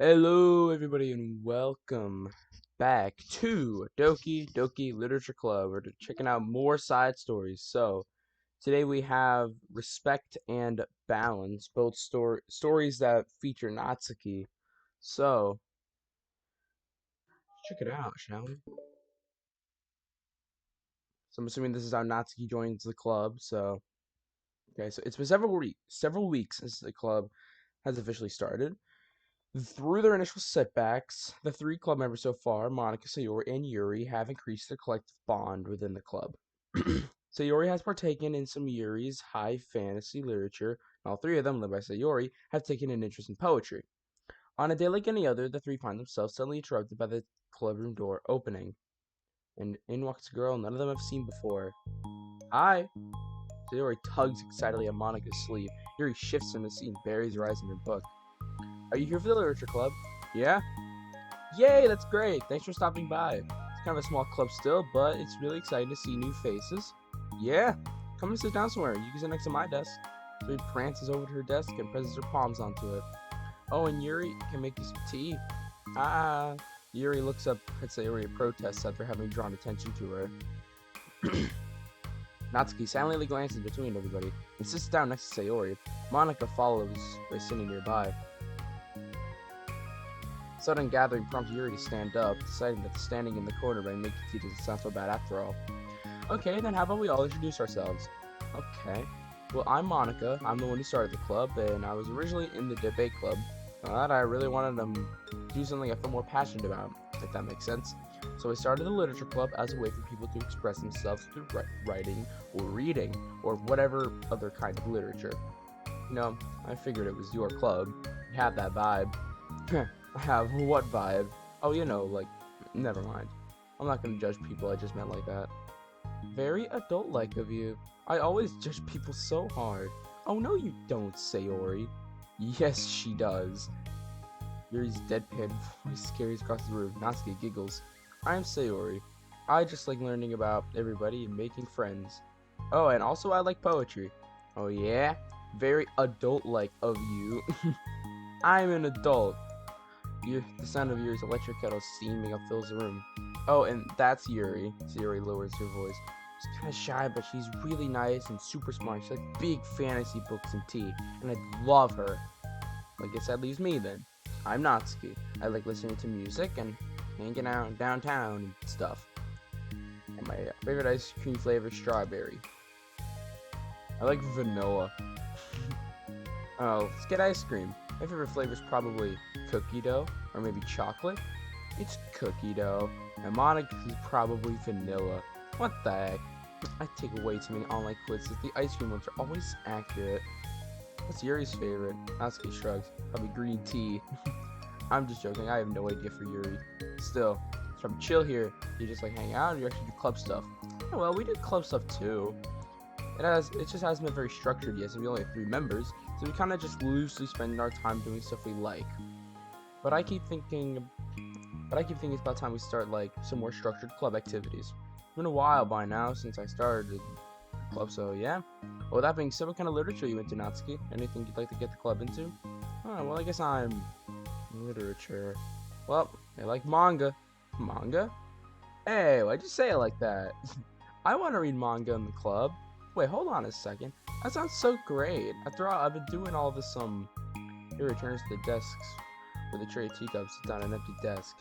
Hello, everybody, and welcome back to Doki Doki Literature Club. We're checking out more side stories. So, today we have Respect and Balance, both stories that feature Natsuki. So, check it out, shall we? So, I'm assuming this is how Natsuki joins the club. So, okay, so it's been several weeks since the club has officially started. Through their initial setbacks, the three club members so far, Monica, Sayori, and Yuri, have increased their collective bond within the club. Sayori has partaken in some Yuri's high fantasy literature, and all three of them, led by Sayori, have taken an interest in poetry. On a day like any other, the three find themselves suddenly interrupted by the clubroom door opening, and in walks a girl none of them have seen before. Hi! Sayori tugs excitedly at Monica's sleeve. Yuri shifts in the seat and buries her eyes in her book. Are you here for the literature club? Yeah? Yay, that's great. Thanks for stopping by. It's kind of a small club still, but it's really exciting to see new faces. Yeah, come and sit down somewhere. You can sit next to my desk. So he prances over to her desk and presses her palms onto it. Oh, and Yuri can make you some tea. Ah. Yuri looks up at Sayori and protests after having drawn attention to her. Natsuki silently glances between everybody and sits down next to Sayori. Monica follows by sitting nearby. Sudden gathering prompts Yuri to stand up, deciding that standing in the corner by making tea doesn't sound so bad after all. Okay, then how about we all introduce ourselves? Okay. Well, I'm Monica. I'm the one who started the club, and I was originally in the debate club. But I really wanted to do something I felt more passionate about, if that makes sense. So I started the literature club as a way for people to express themselves through writing or reading or whatever other kind of literature. I figured it was your club. You have that vibe. Have what vibe? Oh, like, never mind. I'm not gonna judge people, I just meant like that. Very adult-like of you. I always judge people so hard. Oh, no you don't, Sayori. Yes, she does. Yuri's deadpan voice carries across the room. Natsuki giggles. I'm Sayori. I just like learning about everybody and making friends. Oh, and also I like poetry. Oh yeah? Very adult-like of you. I'm an adult. The sound of Yuri's electric kettle steaming up fills the room. Oh, and that's Yuri. Yuri lowers her voice. She's kind of shy, but she's really nice and super smart. She likes big fantasy books and tea, and I love her. I guess that leaves me then. I'm Natsuki. I like listening to music and hanging out downtown and stuff. And my favorite ice cream flavor is strawberry. I like vanilla. Oh, let's get ice cream. My favorite flavor is probably cookie dough, or maybe chocolate. It's cookie dough. And Monica's is probably vanilla. What the heck? I take way too many online quizzes. The ice cream ones are always accurate. What's Yuri's favorite? Natsuki shrugs. Probably green tea. I'm just joking. I have no idea for Yuri. Still, it's from chill here. You just like hang out, or you actually do club stuff? Oh, well, we do club stuff too. It just hasn't been very structured yet, so we only have 3 members, so we kind of just loosely spend our time doing stuff we like. But I keep thinking it's about time we start like some more structured club activities. It's been a while by now since I started the club, so yeah. Well, that being said, what kind of literature are you into, Natsuki? Anything you'd like to get the club into? Oh, well, I guess I'm literature. Well, I like manga. Manga? Hey, why'd you say it like that? I want to read manga in the club. Wait, hold on a second. That sounds so great. After all, I've been doing all this, He returns to the desks with a tray of teacups, sits on an empty desk.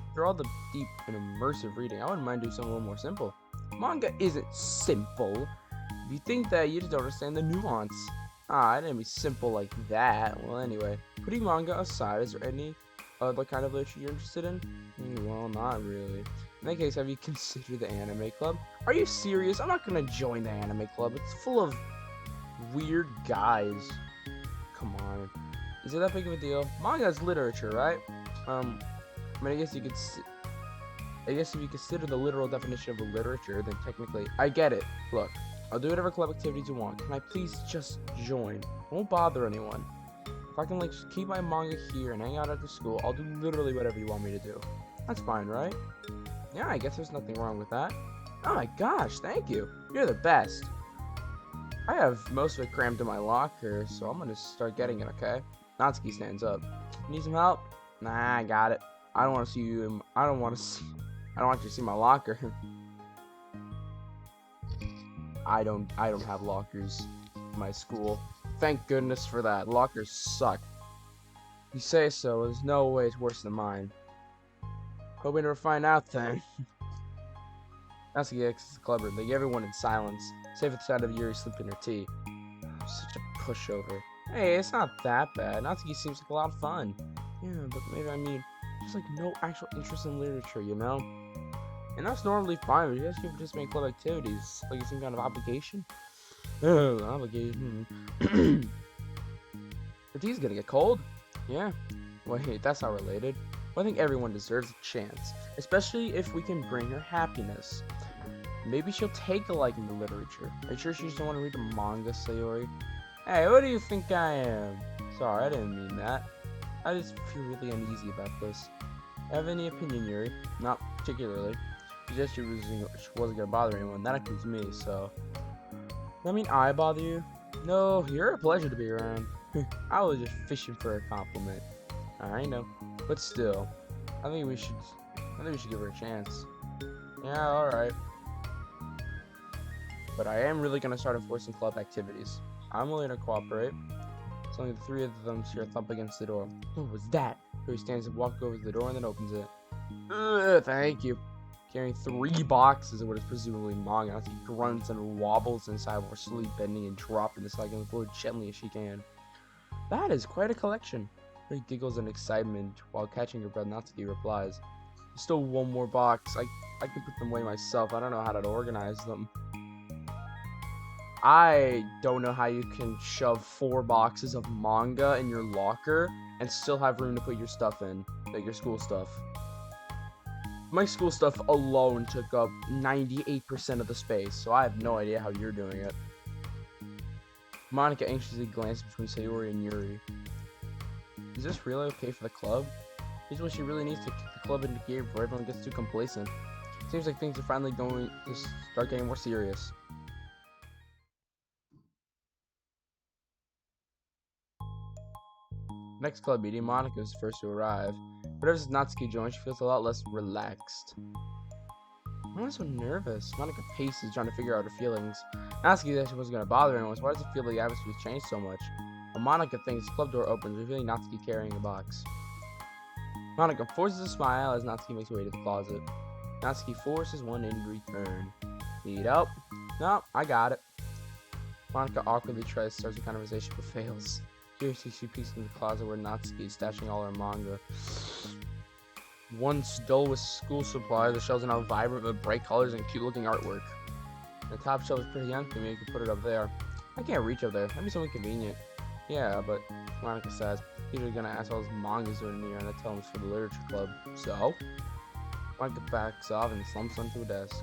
After all the deep and immersive reading, I wouldn't mind doing something a little more simple. Manga isn't simple. If you think that, you just don't understand the nuance. I didn't mean simple like that. Well, anyway, putting manga aside, is there any other kind of literature you're interested in? Well, not really. In that case, have you considered the anime club? Are you serious? I'm not gonna join the anime club. It's full of weird guys. Come on. Is it that big of a deal? Manga is literature, right? I guess you could. I guess if you consider the literal definition of a literature, then technically, I get it. Look, I'll do whatever club activities you want. Can I please just join? I won't bother anyone. If I can like just keep my manga here and hang out after school, I'll do literally whatever you want me to do. That's fine, right? Yeah, I guess there's nothing wrong with that. Oh my gosh, thank you. You're the best. I have most of it crammed in my locker, so I'm gonna start getting it, okay? Natsuki stands up. Need some help? Nah, I got it. I don't want to see you. I don't want you to see my locker. I don't have lockers in my school. Thank goodness for that. Lockers suck. You say so. There's no way it's worse than mine. Hope we never find out then. Natsuki exits the club room, leaving everyone in silence, save for the sound of Yuri slipping her tea. Such a pushover. Hey, it's not that bad. Natsuki seems like a lot of fun. Yeah, but maybe I mean, just like no actual interest in literature, you know? And that's normally fine, but you guys can participate in club activities, like it's some kind of obligation. Oh, obligation. Your tea's gonna get cold. Yeah. Wait, that's not related. Well, I think everyone deserves a chance, especially if we can bring her happiness. Maybe she'll take a liking to literature. Are you sure she just don't want to read the manga, Sayori? Hey, what do you think I am? Sorry, I didn't mean that. I just feel really uneasy about this. Have any opinion, Yuri? Not particularly. She said she wasn't gonna bother anyone. That includes me, so. I mean, I bother you? No, you're a pleasure to be around. I was just fishing for a compliment. I know, but still, I think we should give her a chance. Yeah, all right. But I am really gonna start enforcing club activities. I'm willing to cooperate. It's only the three of them hear a thump against the door. What was that? Harry stands and walks over to the door and then opens it. Thank you. Carrying 3 boxes of what is presumably manga, as he grunts and wobbles inside while sleep, bending and dropping the slide on the floor gently as she can. That is quite a collection. Harry giggles in excitement while catching her breath. Natsuki replies, "Still one more box. I can put them away myself. I don't know how to organize them." I don't know how you can shove 4 boxes of manga in your locker and still have room to put your stuff in, like your school stuff. My school stuff alone took up 98% of the space, so I have no idea how you're doing it. Monica anxiously glances between Sayori and Yuri. Is this really okay for the club? Here's what she really needs to kick the club into gear before everyone gets too complacent. Seems like things are finally going to start getting more serious. Next club meeting, Monica is the first to arrive. But ever since Natsuki joined, she feels a lot less relaxed. Why am I so nervous? Monica paces, trying to figure out her feelings. Natsuki said she wasn't going to bother anyone, so why does it feel like the atmosphere has changed so much? When Monica thinks, the club door opens, revealing Natsuki carrying a box. Monica forces a smile as Natsuki makes her way to the closet. Natsuki forces one in return. Need help? No, I got it. Monica awkwardly tries to start a conversation but fails. Curiously, she peeks in the closet where Natsuki is stashing all her manga. Once dull with school supplies, the shelves are now vibrant with bright colors and cute-looking artwork. The top shelf is pretty empty, maybe you can put it up there. I can't reach up there. That'd be so inconvenient. Yeah, but Monica says, Peter's gonna ask all his mangas are in here, and I tell him it's for the literature club. So? Monica backs off and slumps onto a desk.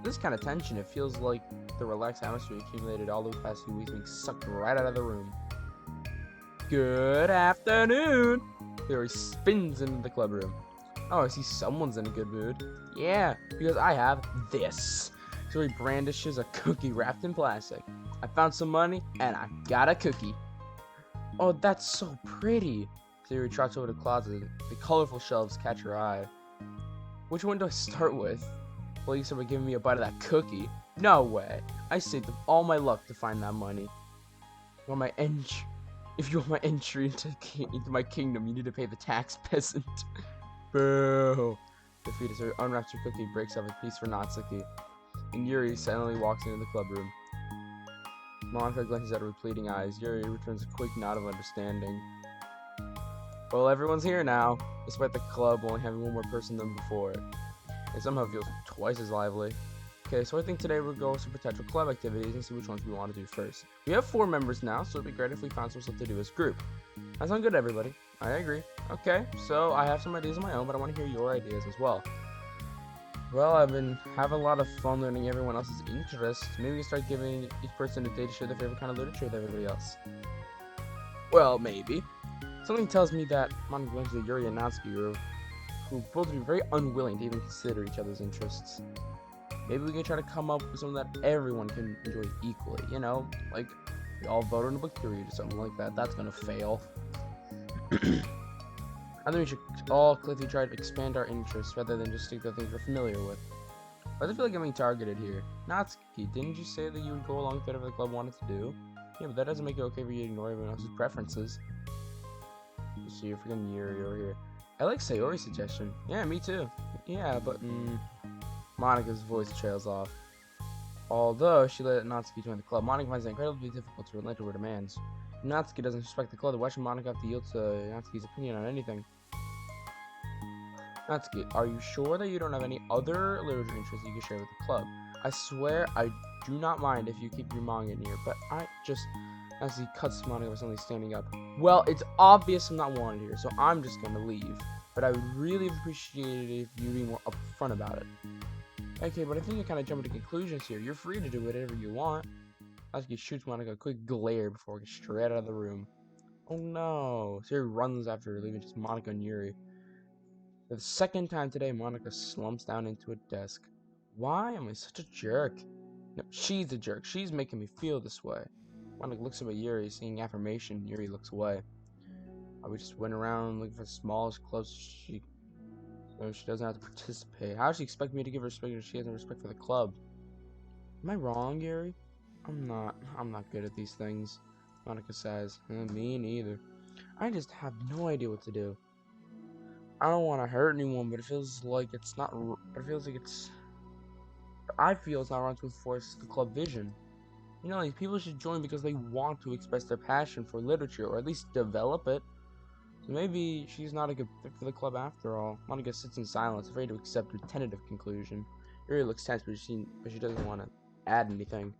This kind of tension, it feels like the relaxed atmosphere accumulated all the past few weeks being sucked right out of the room. Good afternoon! Harry spins into the club room. Oh, I see someone's in a good mood. Yeah, because I have this. So he brandishes a cookie wrapped in plastic. I found some money, and I got a cookie. Oh, that's so pretty. Theory trots over to the closet. The colorful shelves catch her eye. Which one do I start with? Well, you said we're giving me a bite of that cookie. No way. I saved up all my luck to find that money. If you want my entry into my kingdom, you need to pay the tax, peasant. Boo. Defeated, so unwraps her cookie, breaks off a piece for Natsuki. And Yuri silently walks into the club room. Monica glances at her with pleading eyes. Yuri returns a quick nod of understanding. Well, everyone's here now, despite the club only having one more person than before. It somehow feels twice as lively. Okay, so I think today we'll go over some potential club activities and see which ones we want to do first. We have 4 members now, so it'd be great if we found some stuff to do as a group. That sounds good, everybody. I agree. Okay, so I have some ideas of my own, but I want to hear your ideas as well. Well, I've been having a lot of fun learning everyone else's interests. Maybe we can start giving each person a day to share their favorite kind of literature with everybody else. Well, maybe. Something tells me that Monica, Yuri, and Natsuki who both be very unwilling to even consider each other's interests. Maybe we can try to come up with something that everyone can enjoy equally, you know? Like, we all vote on a book to read or something like that. That's gonna fail. I think we should all collectively try to expand our interests rather than just stick to things we're familiar with. Why do I feel like I'm being targeted here? Natsuki, didn't you say that you would go along with whatever the club wanted to do? Yeah, but that doesn't make it okay for you to ignore everyone else's preferences. You see, you're freaking Yuri over here. I like Sayori's suggestion. Yeah, me too. Yeah, but, Monika's voice trails off. Although she let Natsuki join the club, Monika finds it incredibly difficult to relent to her demands. If Natsuki doesn't respect the club, why should Monika have to yield to Natsuki's opinion on anything? Natsuki, are you sure that you don't have any other literature interests you can share with the club? I swear I do not mind if you keep your manga near, but I just... Natsuki cuts Monika by suddenly standing up. Well, it's obvious I'm not wanted here, so I'm just gonna leave. But I would really appreciate it if you be more upfront about it. Okay, but I think you're kind of jumping to conclusions here. You're free to do whatever you want. Natsuki shoots Monika a quick glare before getting straight out of the room. Oh no. Sayori runs after her, leaving just Monika and Yuri. For the second time today, Monika slumps down into a desk. Why am I such a jerk? No, she's a jerk. She's making me feel this way. Monika looks up at Yuri, seeing affirmation. Yuri looks away. We just went around looking for the smallest clubs so she doesn't have to participate. How does she expect me to give her respect if she has no respect for the club? Am I wrong, Yuri? I'm not good at these things, Monika says. Me neither. I just have no idea what to do. I don't want to hurt anyone, but it feels like it's not. It feels like it's. I feel it's not wrong to enforce the club vision. You know, like people should join because they want to express their passion for literature, or at least develop it. So maybe she's not a good fit for the club after all. Monika sits in silence, afraid to accept her tentative conclusion. Yuri looks tense, but she doesn't want to add anything.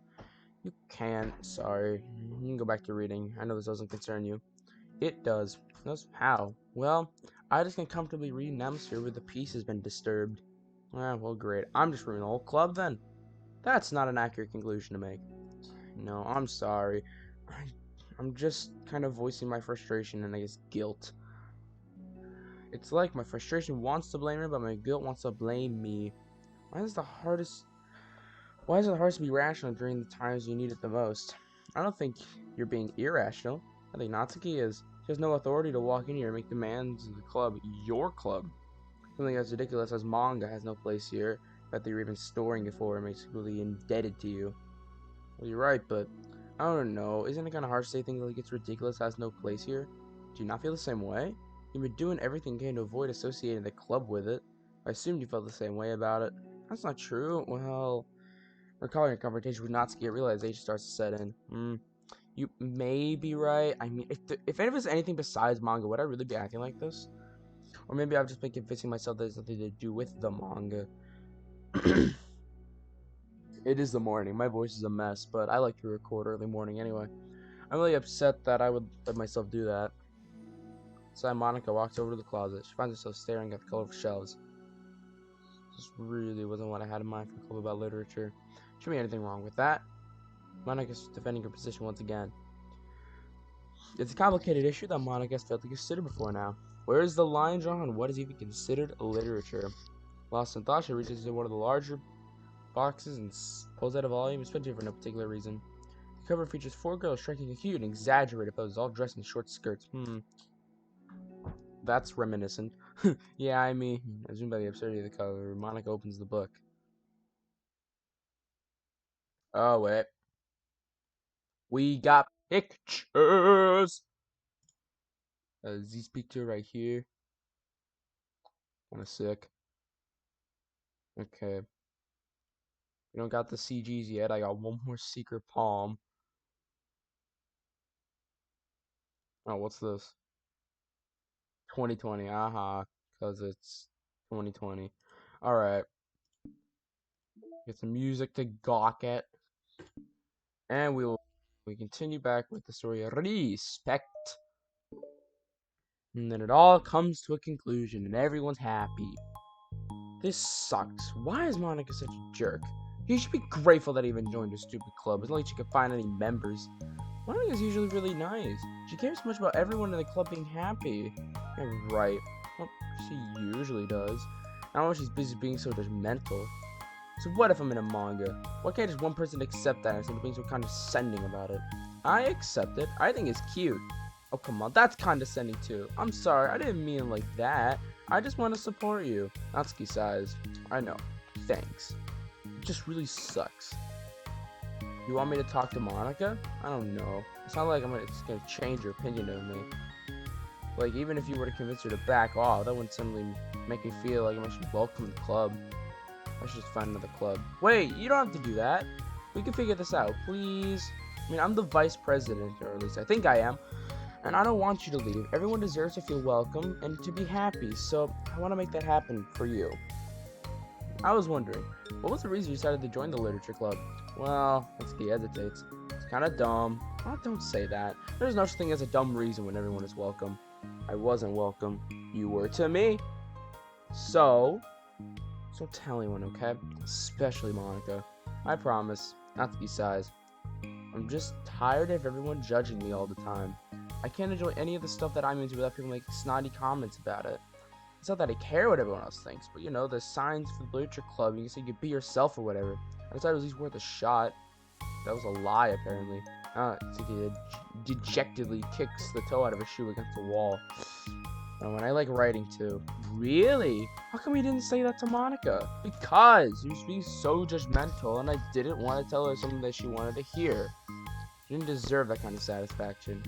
You can't. Sorry. You can go back to reading. I know this doesn't concern you. It does. Knows how? Well, I just can comfortably read an atmosphere where the peace has been disturbed. Ah, well, great. I'm just ruining the whole club then. That's not an accurate conclusion to make. No, I'm sorry. I'm just kind of voicing my frustration and I guess guilt. It's like my frustration wants to blame her, but my guilt wants to blame me. Why is it the hardest to be rational during the times you need it the most? I don't think you're being irrational. I think Natsuki is. She has no authority to walk in here and make demands of the club, your club. Something as ridiculous as manga has no place here. That you're even storing it for makes people really indebted to you. Well, you're right, but I don't know. Isn't it kind of harsh to say things like it's ridiculous has no place here? Do you not feel the same way? You've been doing everything you can to avoid associating the club with it. I assumed you felt the same way about it. That's not true. Well, recalling your confrontation with Natsuki, I realized age starts to set in. You may be right. I mean, if it was anything besides manga, would I really be acting like this? Or maybe I've just been convincing myself that there's nothing to do with the manga. It is the morning. My voice is a mess, but I like to record early morning anyway. I'm really upset that I would let myself do that. So Monika walks over to the closet. She finds herself staring at the colorful shelves. This really wasn't what I had in mind for a club about literature. Shouldn't be anything wrong with that. Monika's defending her position once again. It's a complicated issue that Monika has failed to consider before now. Where is the line drawn on what is even considered literature? Lost in thought, she reaches into one of the larger boxes and pulls out a volume, especially for no particular reason. The cover features 4 girls striking a cute and exaggerated poses, all dressed in short skirts. That's reminiscent. Yeah, I mean, assumed by the absurdity of the cover, Monika opens the book. Oh, wait. We got pictures! This picture right here. Kinda sick. Okay. We don't got the CGs yet. I got one more secret palm. Oh, what's this? 2020. Aha. Because it's 2020. Alright. Get some music to gawk at. And we continue back with the story of Respect. And then it all comes to a conclusion and everyone's happy. This sucks. Why is Monika such a jerk? You should be grateful that he even joined a stupid club. It's not like she could find any members. Monika's usually really nice. She cares so much about everyone in the club being happy. Yeah, right. Well, she usually does. I don't know if she's busy being so judgmental. So what if I'm in a manga? Why can't just one person accept that instead of being so condescending about it? I accept it. I think it's cute. Oh, come on, that's condescending too. I'm sorry, I didn't mean like that. I just want to support you. Natsuki sighs. I know. Thanks. It just really sucks. You want me to talk to Monica? I don't know. It's not like it's gonna change your opinion of me. Like, even if you were to convince her to back off, that wouldn't suddenly make me feel like I should welcome the club. I should just find another club. Wait, you don't have to do that. We can figure this out, please. I mean, I'm the vice president, or at least I think I am. And I don't want you to leave. Everyone deserves to feel welcome and to be happy, so I want to make that happen for you. I was wondering, what was the reason you decided to join the literature club? Well, Natsuki hesitates. It's kind of dumb. Oh, don't say that. There's no such thing as a dumb reason when everyone is welcome. I wasn't welcome. You were to me. So don't tell anyone, okay? Especially Monica. I promise. Natsuki sighs. I'm just tired of everyone judging me all the time. I can't enjoy any of the stuff that I'm into without people making snotty comments about it. It's not that I care what everyone else thinks, but you know, the signs for the literature club, you can say you could be yourself or whatever. I decided it was at least worth a shot. That was a lie, apparently. Natsuki dejectedly kicks the toe out of her shoe against the wall. Oh, and I like writing too. Really? How come you didn't say that to Monica? Because you used to be so judgmental, and I didn't want to tell her something that she wanted to hear. She didn't deserve that kind of satisfaction.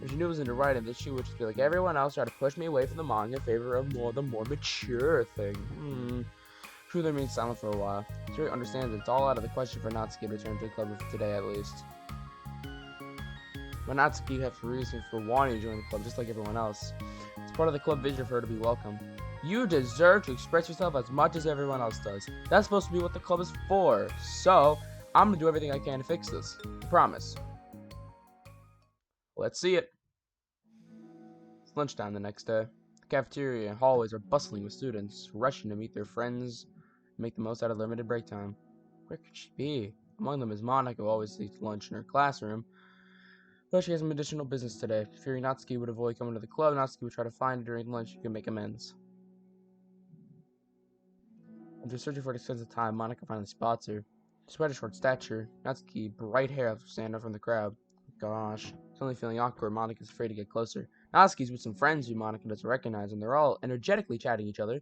If she knew it was into writing, then she would just be like everyone else, try to push me away from the manga in favor of the more mature thing. Truly remained silent for a while. She really understands that it's all out of the question for Natsuki to return to the club for today at least. But Natsuki has a reason for wanting to join the club just like everyone else. It's part of the club vision for her to be welcome. You deserve to express yourself as much as everyone else does. That's supposed to be what the club is for. So, I'm going to do everything I can to fix this. I promise. Let's see it. It's lunchtime the next day. The cafeteria and hallways are bustling with students, rushing to meet their friends and make the most out of limited break time. Where could she be? Among them is Monica, who always eats lunch in her classroom. But she has some additional business today. Fearing Natsuki would avoid coming to the club, Natsuki would try to find her during lunch to make amends. After searching for an extensive time, Monica finally spots her. Despite her short stature, Natsuki, bright hair, stand out from the crowd. Gosh, suddenly feeling awkward, Monica's afraid to get closer. Natsuki's with some friends who Monica doesn't recognize, and they're all energetically chatting each other.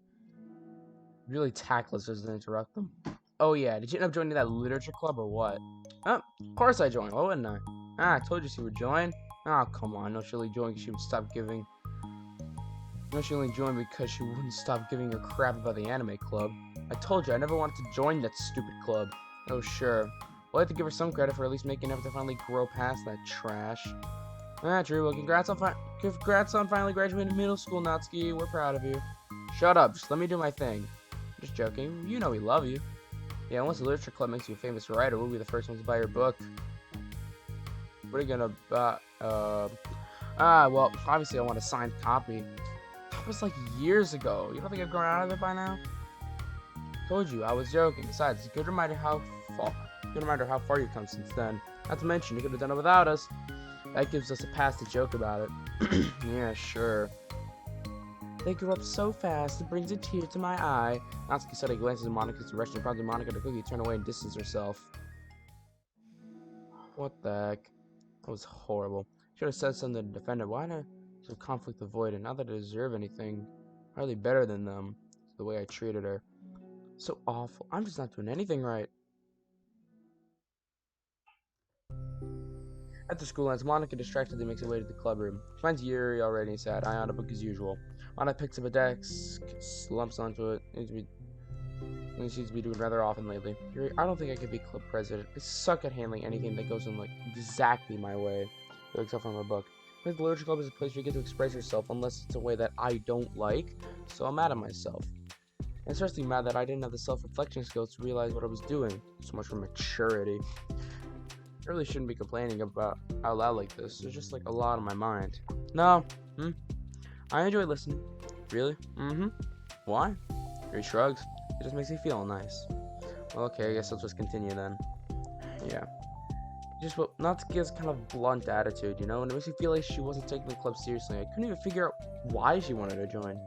Really tactless doesn't interrupt them. Oh yeah, did you end up joining that literature club or what? Oh, of course I joined. Why wouldn't I? I told you she would join. Oh, come on. No, she only joined because she would stop giving. No, she only joined because she wouldn't stop giving a crap about the anime club. I told you, I never wanted to join that stupid club. Oh, sure. Well, I have to give her some credit for at least making an effort to finally grow past that trash. True. Well, congrats on finally graduating middle school, Natsuki. We're proud of you. Shut up. Just let me do my thing. Just joking. You know we love you. Yeah, once the literature club makes you a famous writer, we'll be the first ones to buy your book. What are you gonna well, obviously I want a signed copy. That was like years ago. You don't think I've grown out of it by now? Told you, I was joking. Besides, it's a good reminder how far you've come since then. Not to mention, you could have done it without us. That gives us a pass to joke about it. Yeah, sure. They grew up so fast, it brings a tear to my eye. Natsuki suddenly glances in Monica's direction, prompting Monica to quickly turn away and distance herself. What the heck? That was horrible. Should have said something to defend her. Why not so conflict avoided? Not that I deserve anything. Hardly better than them. It's the way I treated her. So awful. I'm just not doing anything right. After school ends, Monica distractedly makes her way to the club room. She finds Yuri already sat eyeing on a book as usual. Monica picks up a desk, slumps onto it. He seems to be doing rather often lately. Yuri, I don't think I could be club president. I suck at handling anything that goes in like exactly my way. Except from her book. The literature club is a place where you get to express yourself unless it's a way that I don't like, so I'm mad at myself. I'm seriously mad that I didn't have the self-reflection skills to realize what I was doing. So much for maturity. I really shouldn't be complaining about out loud like this. There's just like a lot on my mind. No. I enjoy listening. Really? Why? He shrugs. It just makes me feel nice. Well, okay, I guess I'll just continue then. Yeah. Just Natsuki has kind of blunt attitude, you know, and it makes me feel like she wasn't taking the club seriously. I couldn't even figure out why she wanted to join.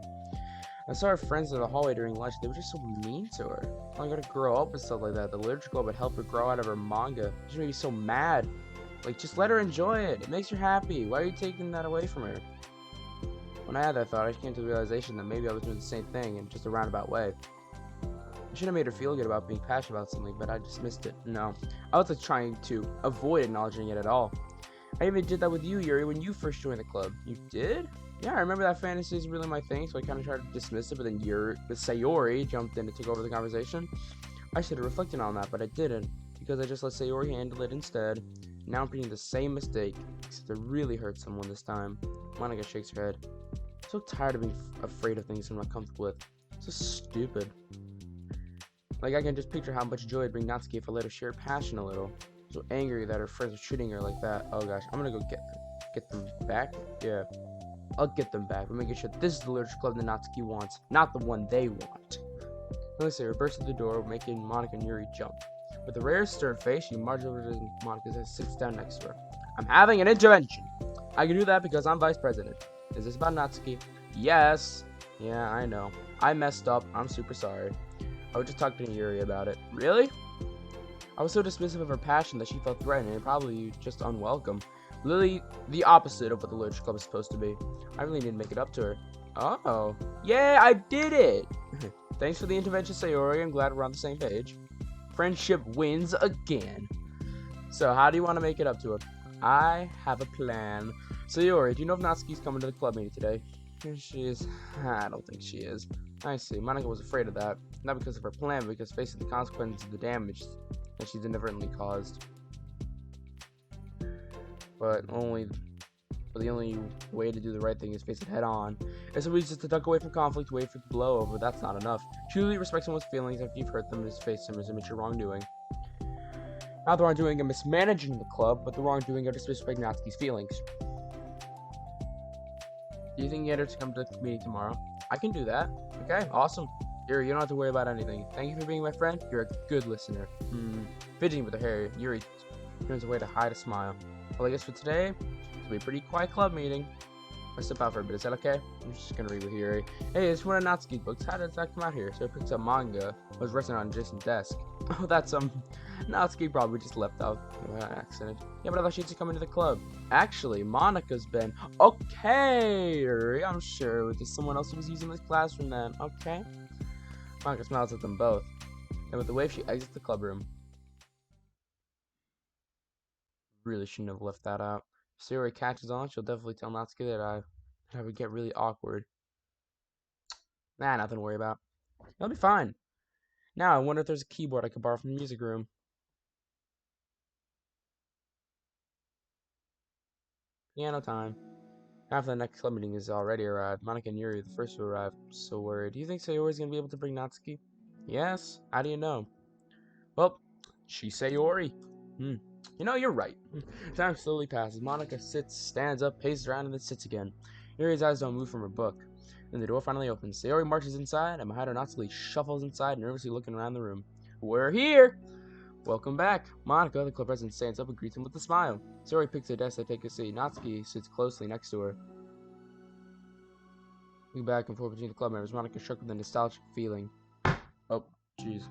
I saw her friends in the hallway during lunch. They were just so mean to her. I gotta grow up and stuff like that. The literature club would help her grow out of her manga. She made me so mad. Like, just let her enjoy it. It makes her happy. Why are you taking that away from her? When I had that thought, I came to the realization that maybe I was doing the same thing in just a roundabout way. I should have made her feel good about being passionate about something, but I dismissed it. No, I was like trying to avoid acknowledging it at all. I even did that with you, Yuri, when you first joined the club. You did? Yeah, I remember that fantasy is really my thing, so I kind of tried to dismiss it, but then Sayori jumped in and took over the conversation. I should have reflected on that, but I didn't, because I just let Sayori handle it instead. Now I'm repeating the same mistake, except it really hurt someone this time. Monica shakes her head. I'm so tired of being afraid of things I'm not comfortable with. So stupid. Like, I can just picture how much joy it'd bring Natsuki if I let her share passion a little. So angry that her friends are treating her like that. Oh gosh, I'm gonna go get them back. Yeah, I'll get them back, but making sure this is the literature club that Natsuki wants, not the one they want. Let's see, her burst through the door, making Monica and Yuri jump. With a rare stern face, she marches over to Monica and sits down next to her. I'm having an intervention. I can do that because I'm vice president. Is this about Natsuki? Yes. Yeah, I know. I messed up. I'm super sorry. I was just talking to Yuri about it. Really? I was so dismissive of her passion that she felt threatened and probably just unwelcome. Literally the opposite of what the literature club is supposed to be. I really need to make it up to her. Oh. Yeah, I did it! Thanks for the intervention, Sayori. I'm glad we're on the same page. Friendship wins again. So, how do you want to make it up to her? I have a plan. Sayori, do you know if Natsuki's coming to the club meeting today? She is. I don't think she is. I see. Monica was afraid of that. Not because of her plan, but because facing the consequences of the damage that she's inadvertently caused. But the only way to do the right thing is face it head on. And so we just to duck away from conflict, wait for it to blow over. That's not enough. Truly respect someone's feelings after you've hurt them is face them as immature wrongdoing. Not the wrongdoing of mismanaging the club, but the wrongdoing of disrespecting Natsuki's feelings. Do you think you get her to come to the meeting tomorrow? I can do that. Okay, awesome. Yuri, you don't have to worry about anything. Thank you for being my friend. You're a good listener. Fidgeting with her hair, Yuri turns away to hide a smile. Well, I guess for today, it'll be a pretty quiet club meeting. I'll step out for a bit. Is that okay? I'm just gonna read with Yuri. Hey, it's one of Natsuki's books. How did that come out here? So I picked up manga. Was resting on Jason's desk. Oh, that's Natsuki probably just left out by accident. Yeah, but I thought she'd come into the club. Actually, Monica's been okay. Yuri, I'm sure it was just someone else who was using this classroom then. Okay. Monica smiles at them both. And with a wave, she exits the club room. Really shouldn't have left that out. If Sayori catches on, she'll definitely tell Natsuki that I would get really awkward. Nah, nothing to worry about. It'll be fine. Now, I wonder if there's a keyboard I could borrow from the music room. Piano time. After the next club meeting has already arrived, Monica and Yuri are the first to arrive. So worried. Do you think Sayori's gonna be able to bring Natsuki? Yes. How do you know? Well, she's Sayori. You know, you're right. Time slowly passes. Monica stands up, paces around, and then sits again. Yuri's eyes don't move from her book. Then the door finally opens. Sayori marches inside, and behind her, Natsuki shuffles inside, nervously looking around the room. We're here! Welcome back. Monica, the club president, stands up and greets him with a smile. Sayori picks a desk to take a seat. Natsuki sits closely next to her. Looking back and forth between the club members, Monica struck with a nostalgic feeling. Oh, jeez.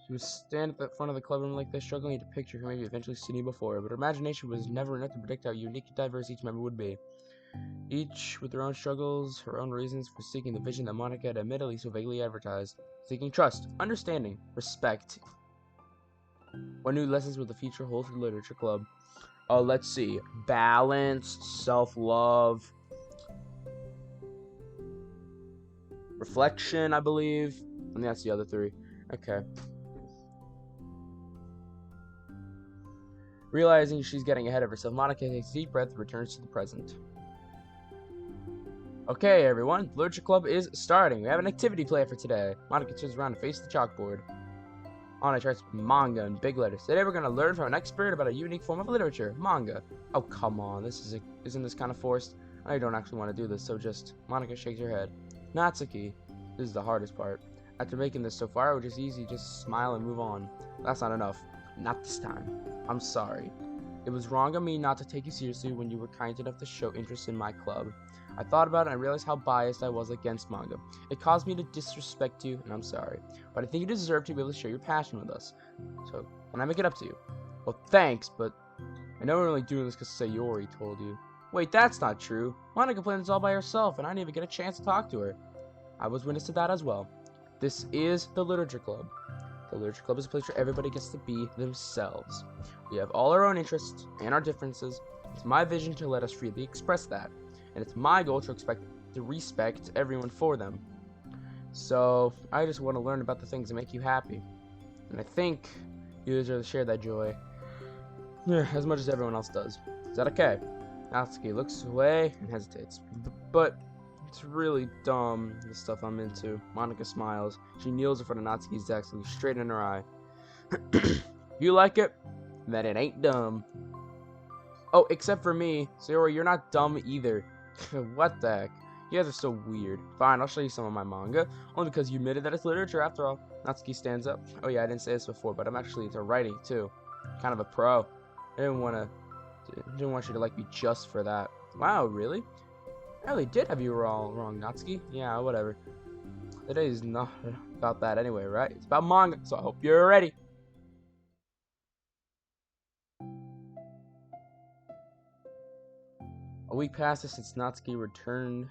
She would stand at the front of the club room like this, struggling to picture who maybe eventually sitting before her, but her imagination was never enough to predict how unique and diverse each member would be. Each with their own struggles, her own reasons for seeking the vision that Monica had admittedly so vaguely advertised. Seeking trust, understanding, respect. What new lessons will the future hold for the literature club? Let's see. Balance, self-love, reflection, I believe. And that's the other three. Okay. Realizing she's getting ahead of herself, Monica takes a deep breath and returns to the present. Okay, everyone, the literature club is starting. We have an activity planned for today. Monica turns around and faces the chalkboard. On it writes manga in big letters. Today we're going to learn from an expert about a unique form of literature, manga. Oh, come on, isn't this kind of forced? I don't actually want to do this, so just... Monica shakes her head. Natsuki, this is the hardest part. After making this so far, it was just easy to just smile and move on. That's not enough. Not this time. I'm sorry. It was wrong of me not to take you seriously when you were kind enough to show interest in my club. I thought about it and I realized how biased I was against manga. It caused me to disrespect you, and I'm sorry. But I think you deserve to be able to share your passion with us. So, can I make it up to you? Well, thanks, but I know we're only doing this because Sayori told you. Wait, that's not true. Monica planned this all by herself, and I didn't even get a chance to talk to her. I was witness to that as well. This is the Literature Club. The Literature Club is a place where everybody gets to be themselves. We have all our own interests and our differences. It's my vision to let us freely express that, and it's my goal to respect everyone for them. So, I just want to learn about the things that make you happy. And I think you deserve to share that joy as much as everyone else does. Is that okay? Natsuki looks away and hesitates. But it's really dumb, the stuff I'm into. Monica smiles. She kneels in front of Natsuki's desk, looking straight in her eye. You like it? Then it ain't dumb. Oh, except for me. Sayori, you're not dumb either. What the heck? You guys are so weird. Fine, I'll show you some of my manga. Only because you admitted that it's literature after all. Natsuki stands up. Oh yeah, I didn't say this before, but I'm actually into writing too. Kind of a pro. I didn't want you to like me just for that. Wow, really? I really did have you all wrong, Natsuki. Yeah, whatever. Today's not about that anyway, right? It's about manga, so I hope you're ready. A week passes since Natsuki returned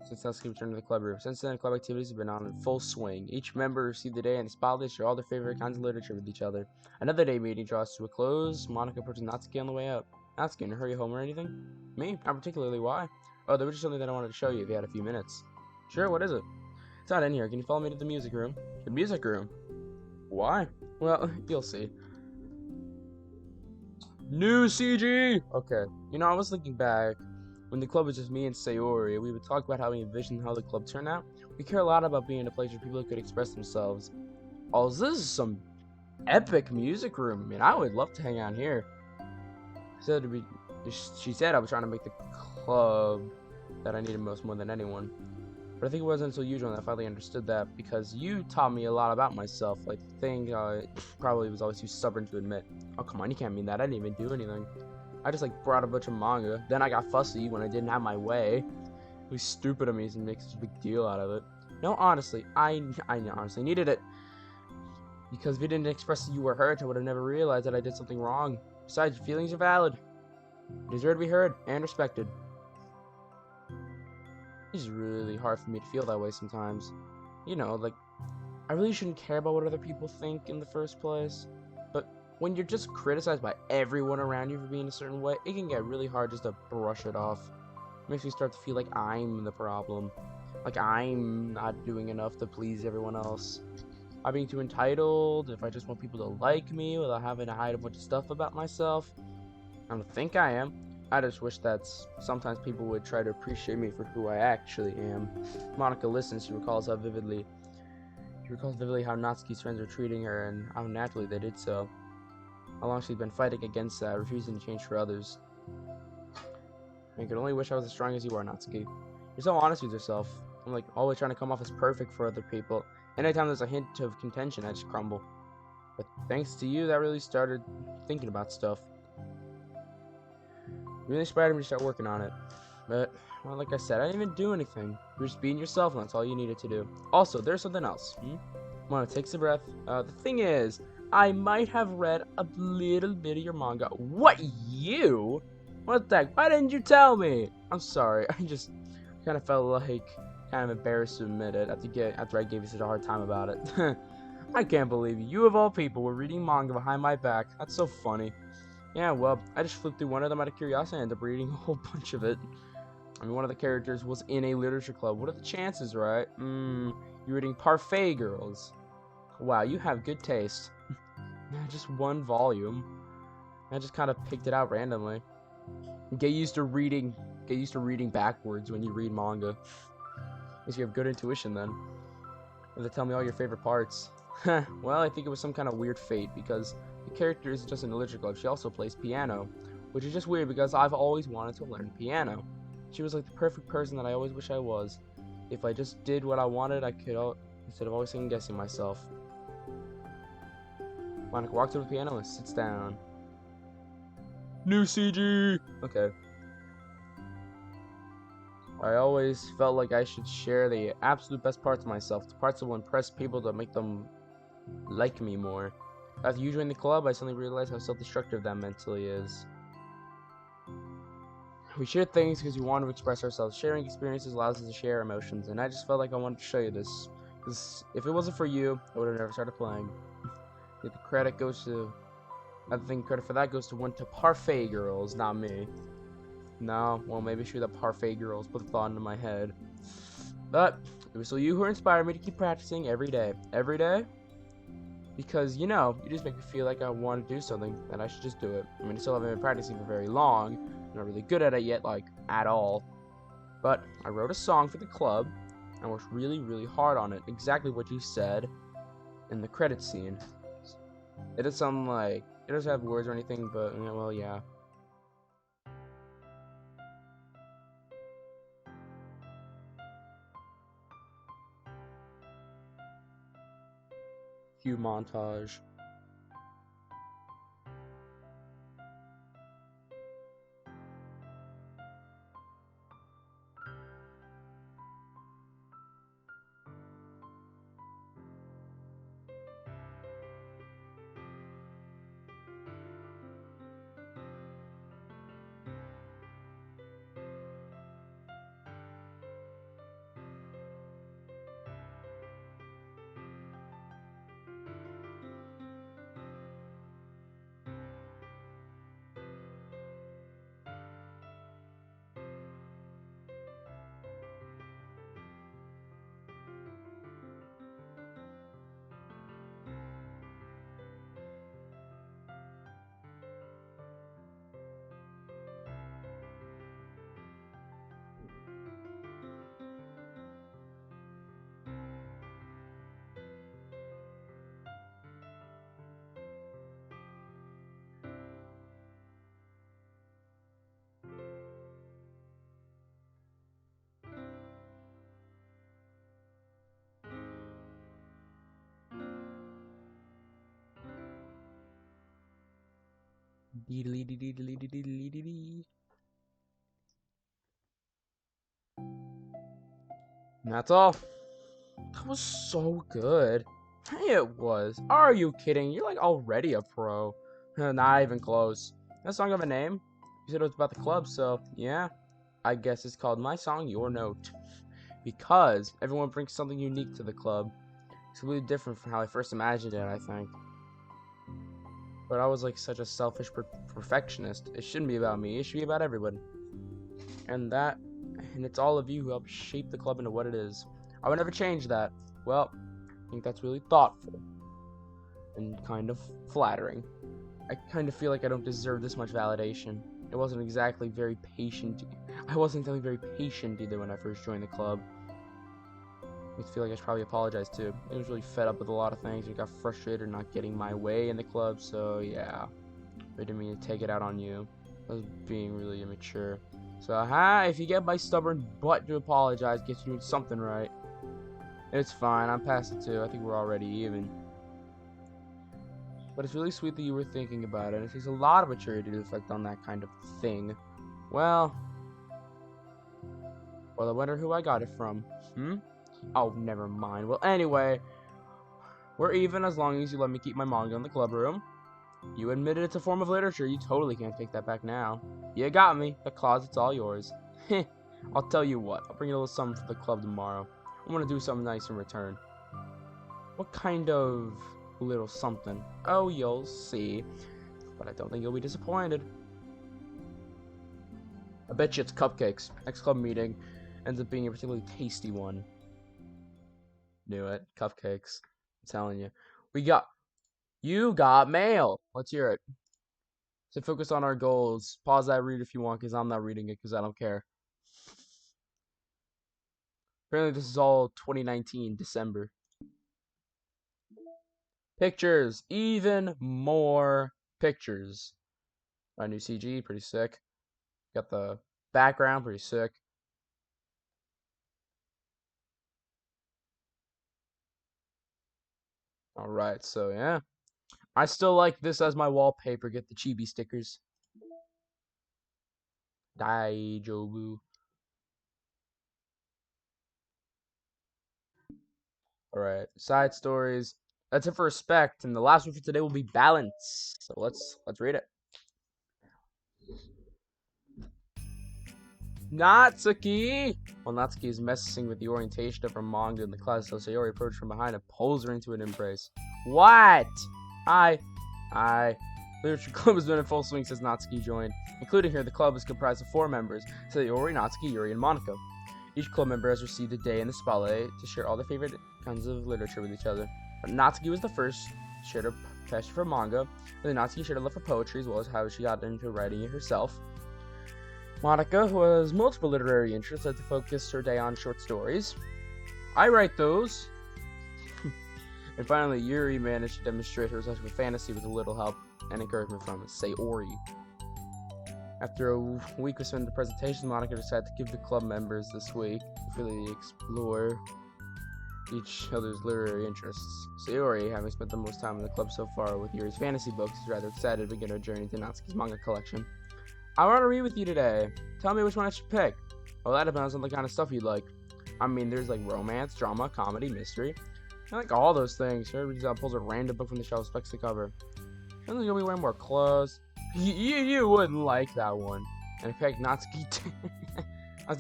to the club room. Since then, club activities have been on in full swing. Each member received a day in the spotlight to share all their favorite kinds of literature with each other. Another day meeting draws to a close. Monica approaches Natsuki on the way out. Natsuki, in a hurry home or anything? Me? Not particularly. Why? Oh, there was just something that I wanted to show you if you had a few minutes. Sure, what is it? It's not in here. Can you follow me to the music room? The music room? Why? Well, you'll see. New CG! Okay. You know, I was thinking back when the club was just me and Sayori. We would talk about how we envisioned how the club turned out. We care a lot about being a place where people could express themselves. Oh, this is some epic music room. I mean, I would love to hang out here. She said I was trying to make the club that I needed most more than anyone. But I think it wasn't until you joined that I finally understood that, because you taught me a lot about myself, like the thing I probably was always too stubborn to admit. Oh, come on, you can't mean that. I didn't even do anything. I just, like, brought a bunch of manga. Then I got fussy when I didn't have my way. It was stupid of me to make such a big deal out of it. No, honestly, I honestly needed it. Because if you didn't express that you were hurt, I would have never realized that I did something wrong. Besides, your feelings are valid. You deserve to be heard and respected. It's really hard for me to feel that way sometimes. You know, like, I really shouldn't care about what other people think in the first place. But when you're just criticized by everyone around you for being a certain way, it can get really hard just to brush it off. It makes me start to feel like I'm the problem. Like I'm not doing enough to please everyone else. Am I being too entitled? If I just want people to like me without having to hide a bunch of stuff about myself? I don't think I am. I just wish that sometimes people would try to appreciate me for who I actually am. Monica listens. She recalls vividly how Natsuki's friends were treating her and how naturally they did so. How long she'd been fighting against that, refusing to change for others. I could only wish I was as strong as you are, Natsuki. You're so honest with yourself. I'm like always trying to come off as perfect for other people. Anytime there's a hint of contention, I just crumble. But thanks to you, that really started thinking about stuff. Really inspired me to start working on it. But, well, like I said, I didn't even do anything. You're just being yourself, and that's all you needed to do. Also, there's something else. Wanna take a breath? The thing is, I might have read a little bit of your manga. What, you? What the heck? Why didn't you tell me? I'm sorry. I just kind of felt like kind of embarrassed to admit it after I gave you such a hard time about it. I can't believe you of all people were reading manga behind my back. That's so funny. Yeah, well, I just flipped through one of them out of curiosity and ended up reading a whole bunch of it. I mean, one of the characters was in a literature club. What are the chances, right? You're reading Parfait Girls. Wow, you have good taste. Just one volume. I just kind of picked it out randomly. Get used to reading backwards when you read manga. Guess you have good intuition then. You have to tell me all your favorite parts. Well, I think it was some kind of weird fate, because the character isn't just in a literature club, she also plays piano. Which is just weird because I've always wanted to learn piano. She was like the perfect person that I always wish I was. If I just did what I wanted, I could, instead of always second guessing myself. Monica walks to the piano and sits down. New CG! Okay. I always felt like I should share the absolute best parts of myself, the parts that will impress people to make them like me more. After you joined the club, I suddenly realized how self-destructive that mentally is. We share things because we want to express ourselves. Sharing experiences allows us to share emotions, and I just felt like I wanted to show you this. Because if it wasn't for you, I would have never started playing. The credit goes to... I think credit for that goes to Parfait Girls, not me. No, well, maybe shoot the Parfait Girls put the thought into my head. But it was still you who inspired me to keep practicing every day. Every day? Because, you know, you just make me feel like I want to do something, and I should just do it. I mean, I still haven't been practicing for very long. I'm not really good at it yet, like, at all. But I wrote a song for the club, and worked really, really hard on it. Exactly what you said in the credit scene. It doesn't sound like... It doesn't have words or anything, but, well, yeah. Cue montage. And that's all. That was so good. Hey, it was. Are you kidding? You're like already a pro. Not even close. That song have a name? You said it was about the club, so yeah. I guess it's called My Song, Your Note. Because everyone brings something unique to the club. It's completely different from how I first imagined it, I think. But I was like such a selfish perfectionist. It shouldn't be about me, it should be about everyone. And it's all of you who helped shape the club into what it is. I would never change that. Well, I think that's really thoughtful. And kind of flattering. I kind of feel like I don't deserve this much validation. I wasn't exactly very patient. I wasn't very patient either when I first joined the club. I feel like I should probably apologize too. I was really fed up with a lot of things. I got frustrated not getting my way in the club, so yeah. I didn't mean to take it out on you. I was being really immature. So, if you get my stubborn butt to apologize, guess you're doing something right. It's fine, I'm past it too. I think we're already even. But it's really sweet that you were thinking about it. It takes a lot of maturity to reflect on that kind of thing. Well, I wonder who I got it from. Oh, never mind. Well, anyway, we're even as long as you let me keep my manga in the club room. You admitted it's a form of literature. You totally can't take that back now. You got me. The closet's all yours. Heh. I'll tell you what. I'll bring you a little something for the club tomorrow. I want to do something nice in return. What kind of little something? Oh, you'll see. But I don't think you'll be disappointed. I bet you it's cupcakes. Next club meeting ends up being a particularly tasty one. Knew it. Cupcakes. I'm telling you. You got mail. Let's hear it. So focus on our goals. Pause that read if you want, because I'm not reading it, because I don't care. Apparently this is all 2019, December. Pictures. Even more pictures. Our new CG, pretty sick. Got the background, pretty sick. Alright, so yeah. I still like this as my wallpaper. Get the chibi stickers. Daijobu. Alright, side stories. That's it for respect, and the last one for today will be balance. So let's read it. Natsuki! While Natsuki is messing with the orientation of her manga in the class, so Sayori approaches from behind and pulls her into an embrace. What? Hi. Literature Club has been in full swing since Natsuki joined. Including here, the club is comprised of 4 members, Sayori, Natsuki, Yuri, and Monica. Each club member has received a day in the spotlight to share all their favorite kinds of literature with each other. But Natsuki was the first, shared her passion for manga, and then Natsuki shared a love for poetry as well as how she got into writing it herself. Monica, who has multiple literary interests, had to focus her day on short stories. I write those. And finally, Yuri managed to demonstrate her obsession with fantasy with a little help and encouragement from Sayori. After a week of spending the presentation, Monica decided to give the club members this week to really explore each other's literary interests. Sayori, having spent the most time in the club so far with Yuri's fantasy books, is rather excited to begin her journey to Natsuki's manga collection. I want to read with you today. Tell me which one I should pick. Well, that depends on the kind of stuff you like. I mean, there's like romance, drama, comedy, mystery. I like all those things. Here, pulls a random book from the shelf, specs the cover. And then you'll be wearing more clothes. You wouldn't like that one. And in fact, Natsuki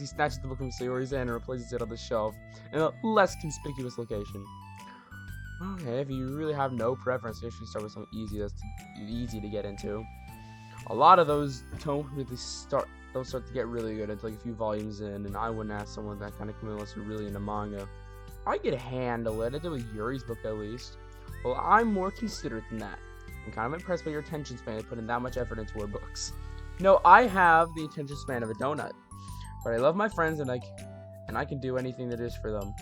snatches the book from Sayori's hand and replaces it on the shelf in a less conspicuous location. Okay, if you really have no preference, you should start with something easy to get into. A lot of those don't start to get really good until like a few volumes in, and I wouldn't ask someone that kind of commitment unless you're really into manga. I could handle it. I did with Yuri's book at least. Well, I'm more considerate than that. I'm kind of impressed by your attention span of putting that much effort into her books. No, I have the attention span of a donut, but I love my friends and I can do anything that is for them.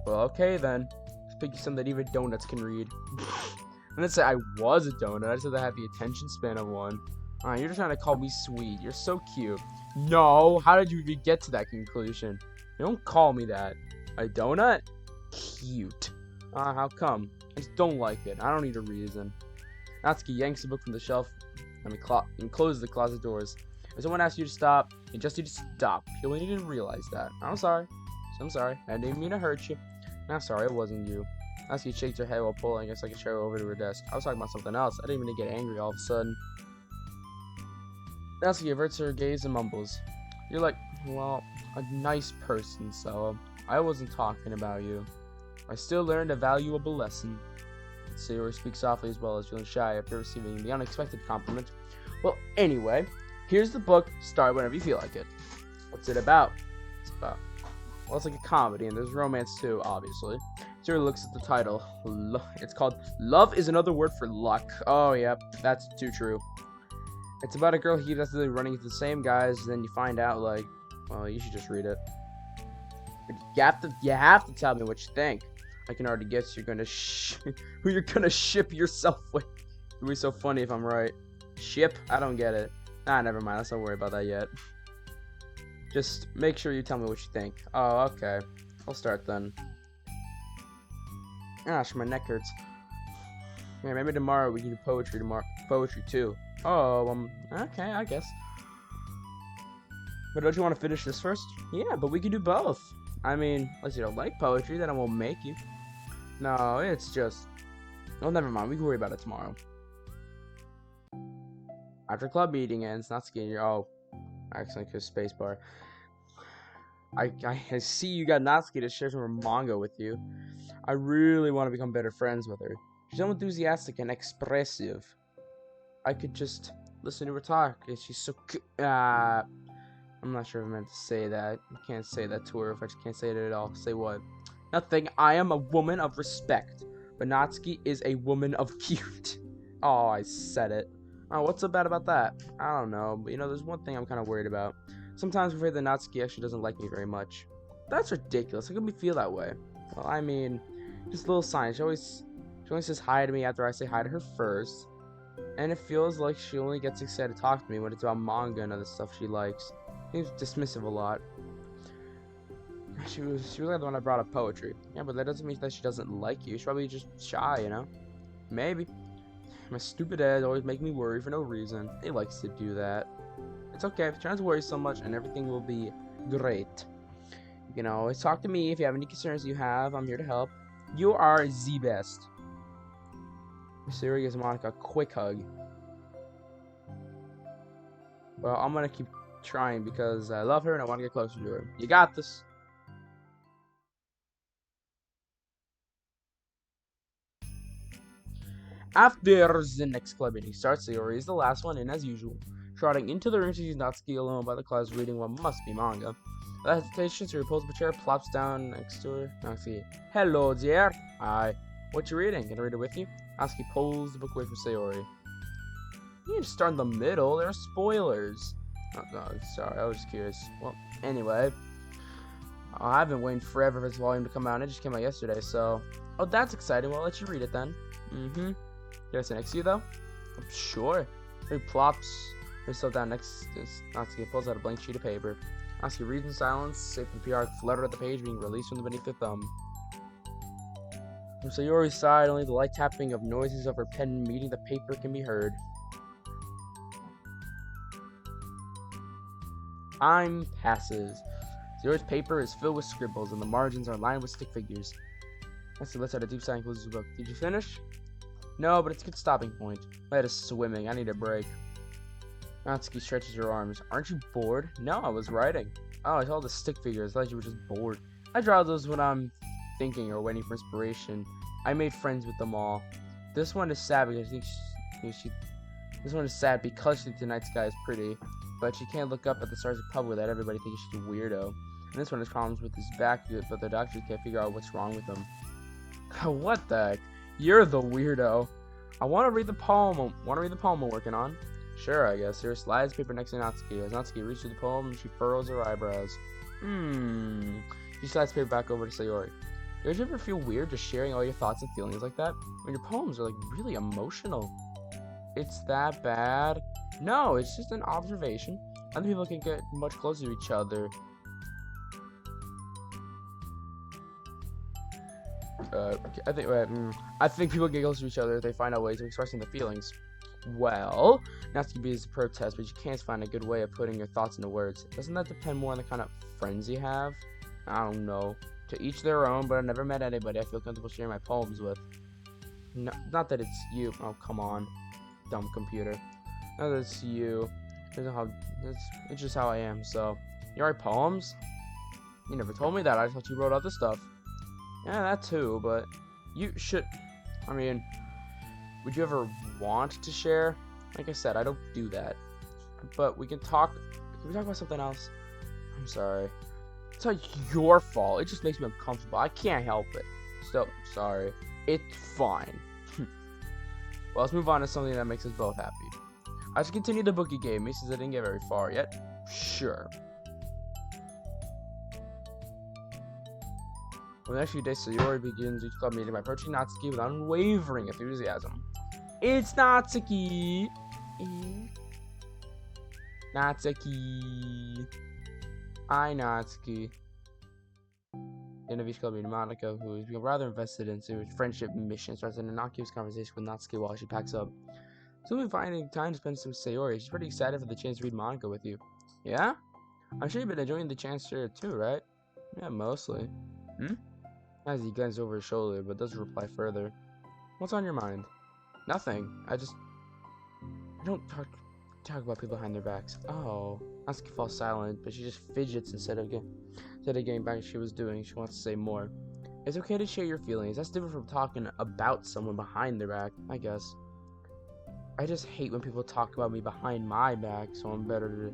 Well, okay then. Let's pick you something that even donuts can read. I didn't say I was a donut. I said I had the attention span of one. Alright, you're just trying to call me sweet. You're so cute. No, how did you even get to that conclusion? You don't call me that. A donut? Cute. How come? I just don't like it. I don't need a reason. Natsuki yanks the book from the shelf and closes the closet doors. If someone asks you to stop, you just need to stop. You only need to realize that. I'm sorry. I didn't mean to hurt you. I'm sorry, it wasn't you. Natsuki shakes her head while pulling a second chair over to her desk. I was talking about something else. I didn't mean to get angry all of a sudden. Natsuki averts her gaze and mumbles. You're like, well, a nice person, so I wasn't talking about you. I still learned a valuable lesson. Sayori speaks softly as well as feeling shy after receiving the unexpected compliment. Well, anyway, here's the book. Start whenever you feel like it. What's it about? Well, it's like a comedy, and there's romance too, obviously. Sayori looks at the title. It's called Love is Another Word for Luck. Oh, yep, that's too true. It's about a girl who keeps accidentally running into the same guys, and then you find out, like, well, you should just read it. You have to tell me what you think. I can already guess you're gonna who you're gonna ship yourself with. It'd be so funny if I'm right. Ship? I don't get it. Nah, never mind. Let's not worry about that yet. Just make sure you tell me what you think. Oh, okay. I'll start then. Gosh, my neck hurts. Yeah, maybe tomorrow we can do poetry too. Oh, okay, I guess. But don't you want to finish this first? Yeah, but we can do both. I mean, unless you don't like poetry, then I won't make you. No, it's just... Oh, never mind. We can worry about it tomorrow. After club meeting ends, Natsuki... Oh, I accidentally kissed spacebar. I see you got Natsuki to share some manga with you. I really want to become better friends with her. She's so enthusiastic and expressive. I could just listen to her talk. She's so... I'm not sure if I meant to say that. I can't say that to her if I just can't say it at all. Say what? Nothing. I am a woman of respect. But Natsuki is a woman of cute. Oh, I said it. Oh, what's so bad about that? I don't know. But, there's one thing I'm kind of worried about. Sometimes I'm afraid that Natsuki actually doesn't like me very much. That's ridiculous. How can we feel that way? Well, I mean, just a little sign. She only says hi to me after I say hi to her first. And it feels like she only gets excited to talk to me when it's about manga and other stuff she likes. Seems dismissive a lot. She was like the one that brought up poetry. Yeah, but that doesn't mean that she doesn't like you. She's probably just shy, Maybe. My stupid head always make me worry for no reason. It likes to do that. It's okay. If you try to worry so much, and everything will be great. You can always talk to me if you have any concerns you have. I'm here to help. You are the best. Sayori gives Monica a quick hug. Well, I'm gonna keep trying because I love her and I want to get closer to her. You got this. After the next club meeting starts, Sayori is the last one in as usual. Trotting into the room, she sees Natsuki alone by the clouds reading what must be manga. Without hesitation, Sayori pulls up a chair, plops down next to her. Natsuki, hello dear. Hi. What you reading? Can I read it with you? Natsuki pulls the book away from Sayori. You can start in the middle, there are spoilers. Oh, no, sorry, I was just curious. Well, anyway. I've been waiting forever for this volume to come out, and it just came out yesterday, so... Oh, that's exciting. Well, I'll let you read it then. Can I sit next to you, though? Sure. He plops himself down next to Natsuki, pulls out a blank sheet of paper. Natsuki reads in silence, safe from the PR flutter at the page being released from beneath her thumb. From Sayori's side, only the light tapping of noises of her pen meeting the paper can be heard. Time passes. Sayori's paper is filled with scribbles, and the margins are lined with stick figures. Natsuki lets out a deep sigh and closes the book. Did you finish? No, but it's a good stopping point. My head is swimming. I need a break. Natsuki stretches her arms. Aren't you bored? No, I was writing. Oh, I saw the stick figures. I thought you were just bored. I draw those when I'm thinking or waiting for inspiration. I made friends with them all. This one is sad because this one is sad because she thinks the night sky is pretty, but she can't look up at the stars in public without everybody thinking she's a weirdo. And this one has problems with his back, but the doctors can't figure out what's wrong with him. What the heck? You're the weirdo. I want to read the poem. I'm working on? Sure, I guess. Here slides paper next to Natsuki. As Natsuki reaches the poem, she furrows her eyebrows. She slides paper back over to Sayori. Did you ever feel weird just sharing all your thoughts and feelings like that? When your poems are like really emotional. It's that bad? No, it's just an observation. Other people can get much closer to each other. I think people get closer to each other if they find out ways of expressing their feelings. Well, Natsuki begins to protest, but you can't find a good way of putting your thoughts into words. Doesn't that depend more on the kind of friends you have? I don't know. To each their own, but I've never met anybody I feel comfortable sharing my poems with. No, not that it's you. Oh, come on. Dumb computer. Not that it's you. It's just how I am, so. You write poems? You never told me that. I thought you wrote other stuff. Yeah, that too, but you should. I mean, would you ever want to share? Like I said, I don't do that. But we can talk. Can we talk about something else? I'm sorry. It's not your fault. It just makes me uncomfortable. I can't help it. Still, sorry. It's fine. Well, let's move on to something that makes us both happy. I should continue the book you gave me since I didn't get very far yet. Sure. For the next few days, Sayori begins each club meeting by approaching Natsuki with unwavering enthusiasm. It's Natsuki! Natsuki! Hi, Natsuki. The end of each club meeting, Monica, who has become rather invested in Sayori's friendship mission, starts an innocuous conversation with Natsuki while she packs up. Soon we'll be finding time to spend some Sayori. She's pretty excited for the chance to read Monica with you. Yeah? I'm sure you've been enjoying the chance here too, right? Yeah, mostly. As he glances over his shoulder, but doesn't reply further. What's on your mind? Nothing. I don't talk about people behind their backs. Oh. Natsuki falls silent, but she just fidgets instead of getting back to what she was doing. She wants to say more. It's okay to share your feelings. That's different from talking about someone behind their back, I guess. I just hate when people talk about me behind my back, so I'm better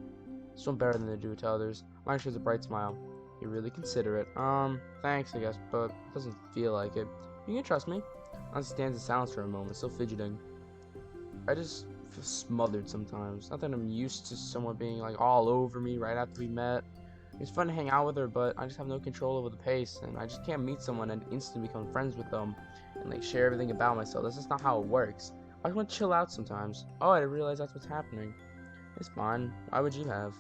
than they do to others. Mine shows a bright smile. You're really considerate. Thanks, I guess, but it doesn't feel like it. You can trust me. Natsuki stands in silence for a moment, still fidgeting. I just feel smothered sometimes. Not that I'm used to someone being like all over me right after we met. It's fun to hang out with her, but I just have no control over the pace, and I just can't meet someone and instantly become friends with them and like share everything about myself. That's just not how it works. I just want to chill out sometimes. Oh, I didn't realize that's what's happening. It's fine. Why would you have?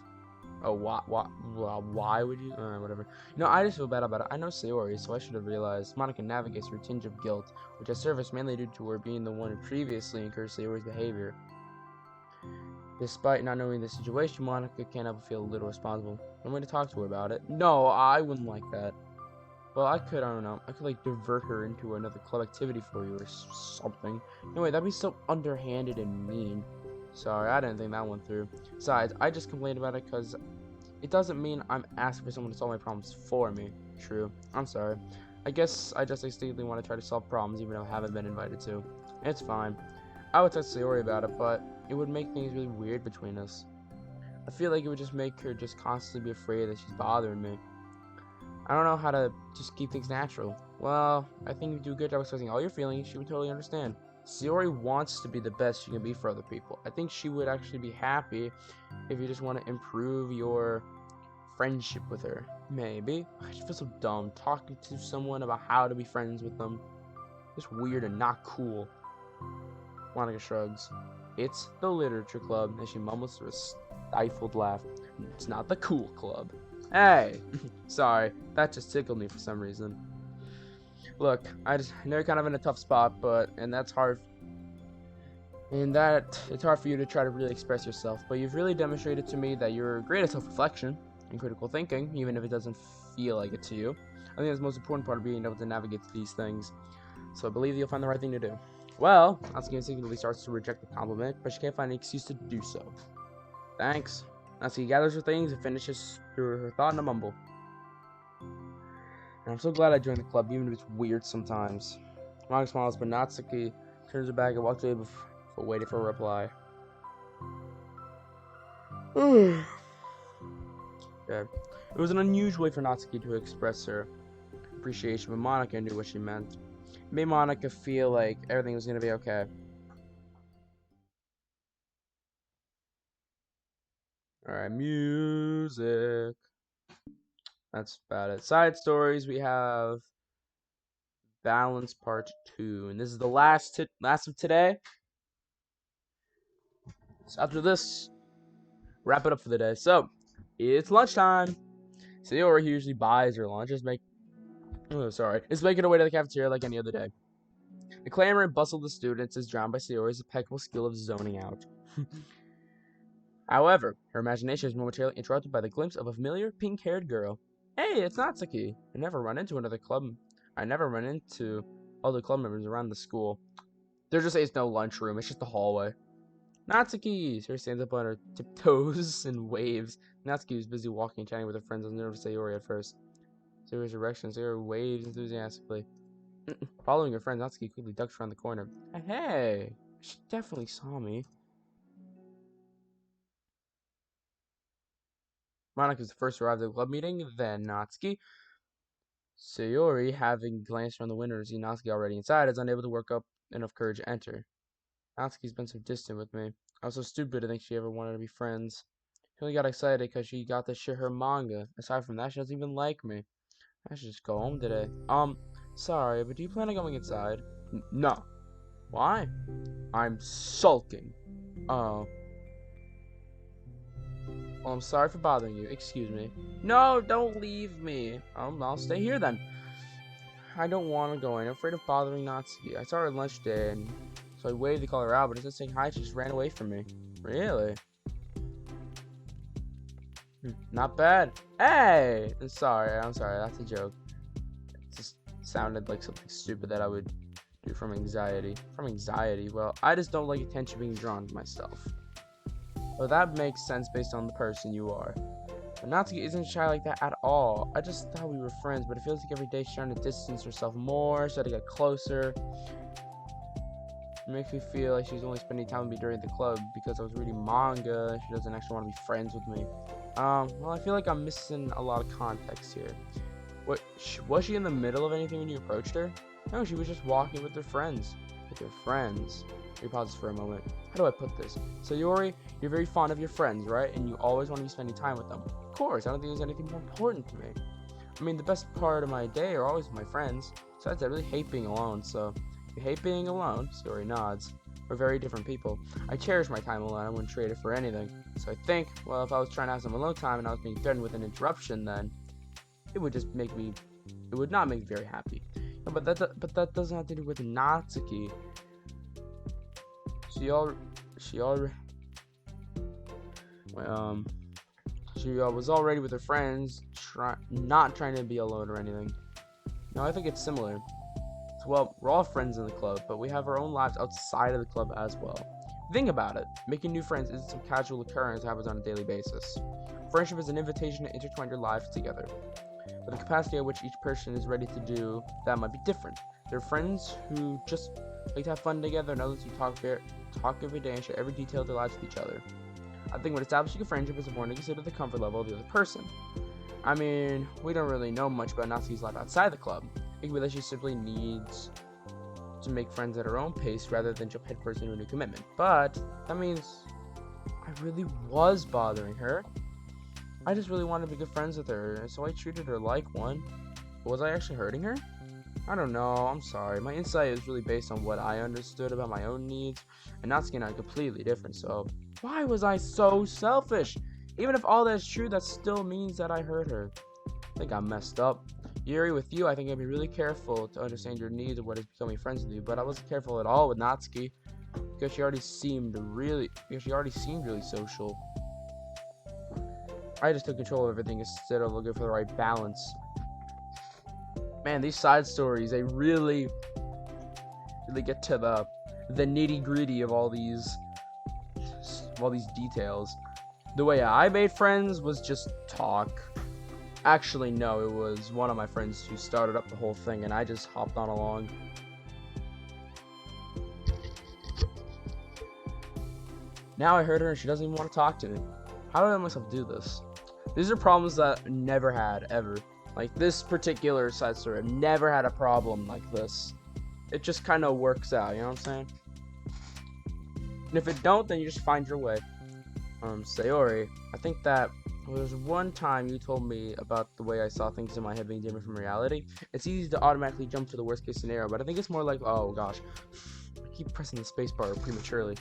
Oh, why would you? Whatever. No, I just feel bad about it. I know Sayori, so I should have realized. Monica navigates through a tinge of guilt, which has surfaced mainly due to her being the one who previously encouraged Sayori's behavior. Despite not knowing the situation, Monica can't help but feel a little responsible. I'm going to talk to her about it. No, I wouldn't like that. Well, I don't know. I could like divert her into another club activity for you or something. Anyway, that'd be so underhanded and mean. Sorry, I didn't think that one through. Besides, I just complained about it because it doesn't mean I'm asking for someone to solve my problems for me. True. I'm sorry. I guess I just instinctively want to try to solve problems even though I haven't been invited to. It's fine. I would text Sayori about it, but it would make things really weird between us. I feel like it would just make her just constantly be afraid that she's bothering me. I don't know how to just keep things natural. Well, I think if you do a good job expressing all your feelings, she would totally understand. Sayori wants to be the best she can be for other people. I think she would actually be happy if you just want to improve your friendship with her. Maybe. I just feel so dumb talking to someone about how to be friends with them. It's weird and not cool. Monica shrugs. It's the literature club, and she mumbles through a stifled laugh. It's not the cool club. Hey! Sorry, that just tickled me for some reason. Look, I know you're kind of in a tough spot, and that's hard. And that it's hard for you to try to really express yourself, but you've really demonstrated to me that you're great at self-reflection and critical thinking, even if it doesn't feel like it to you. I think that's the most important part of being able to navigate these things. So I believe you'll find the right thing to do. Well, Natsuki instinctively starts to reject the compliment, but she can't find an excuse to do so. Thanks. Natsuki gathers her things and finishes her thought in a mumble. And I'm so glad I joined the club, even if it's weird sometimes. Monica smiles, but Natsuki turns her back and walks away before waiting for a reply. Okay. It was an unusual way for Natsuki to express her appreciation, but Monica knew what she meant. It made Monica feel like everything was going to be okay. Alright, music. That's about it. Side stories, we have Balance Part 2. And this is the last of today. So after this, wrap it up for the day. So, it's lunchtime. Sayori usually buys her lunch. It's making her way to the cafeteria like any other day. The clamor and bustle of the students is drowned by Sayori's impeccable skill of zoning out. However, her imagination is momentarily interrupted by the glimpse of a familiar pink-haired girl. Hey, it's Natsuki. I never run into other club members around the school. There just is no lunchroom. It's just a hallway. Natsuki! Sayori stands up on her tiptoes and waves. Natsuki was busy walking and chatting with her friends on nervous Sayori at first. Sayori's erection. Sayori waves enthusiastically. Following her friend, Natsuki quickly ducks around the corner. Hey! She definitely saw me. Monika's the first to arrive at the club meeting, then Natsuki. Sayori, having glanced around the window to see Natsuki already inside, is unable to work up enough courage to enter. Natsuki's been so distant with me. I was so stupid to think she ever wanted to be friends. She only got excited because she got to share her manga. Aside from that, she doesn't even like me. I should just go home today. Sorry, but do you plan on going inside? No. Why? I'm sulking. Oh. Well, I'm sorry for bothering you. Excuse me. No, don't leave me. I'll stay here then. I don't want to go in. I'm afraid of bothering Natsuki. I saw her at lunch day, and so I waved to call her out, but instead of saying hi, she just ran away from me. Really? Not bad. Hey! I'm sorry. That's a joke. It just sounded like something stupid that I would do from anxiety. From anxiety? Well, I just don't like attention being drawn to myself. Well, that makes sense based on the person you are. But Natsuki isn't shy like that at all. I just thought we were friends, but it feels like every day she's trying to distance herself more, so to get closer. It makes me feel like she's only spending time with me during the club because I was reading manga. She doesn't actually want to be friends with me. Well, I feel like I'm missing a lot of context here. Was she in the middle of anything when you approached her? No, she was just walking with her friends. With her friends. He pauses for a moment. How do I put this? Sayori, you're very fond of your friends, right? And you always want to be spending time with them. Of course, I don't think there's anything more important to me. I mean, the best part of my day are always with my friends. Besides, I really hate being alone, so if you hate being alone, Sayori nods. We're very different people. I cherish my time alone. I wouldn't trade it for anything. So I think, well, if I was trying to have some alone time and I was being threatened with an interruption, then it would not make me very happy. No, but that doesn't have to do with Natsuki. She was already with her friends, not trying to be alone or anything. No, I think it's similar. Well, we're all friends in the club, but we have our own lives outside of the club as well. Think about it. Making new friends isn't some casual occurrence that happens on a daily basis. Friendship is an invitation to intertwine your lives together. But the capacity at which each person is ready to do that might be different. There are friends who just like to have fun together, and others who talk every day and share every detail of their lives with each other. I think when establishing a friendship, it's important to consider the comfort level of the other person. I mean, we don't really know much about Natsuki's life outside the club. It could be that she simply needs to make friends at her own pace rather than jump headfirst into a new commitment. But that means I really was bothering her. I just really wanted to be good friends with her, so I treated her like one. But was I actually hurting her? I don't know, I'm sorry. My insight is really based on what I understood about my own needs, and Natsuki and I are completely different, so why was I so selfish? Even if all that is true, that still means that I hurt her. I think I messed up. Yuri, with you, I think I'd be really careful to understand your needs of what is becoming friends with you, but I wasn't careful at all with Natsuki, because she already seemed really social. I just took control of everything instead of looking for the right balance. Man, these side stories, they really get to the nitty gritty of all these details. The way I made friends was just talk. Actually, no, it was one of my friends who started up the whole thing, and I just hopped on along. Now I heard her, and she doesn't even want to talk to me. How did I let myself do this? These are problems that I never had, ever. Like, this particular side story, I've never had a problem like this. It just kind of works out, you know what I'm saying? And if it don't, then you just find your way. Sayori, I think that there's one time you told me about the way I saw things in my head being different from reality. It's easy to automatically jump to the worst case scenario, but I think it's more like, oh gosh, I keep pressing the spacebar prematurely.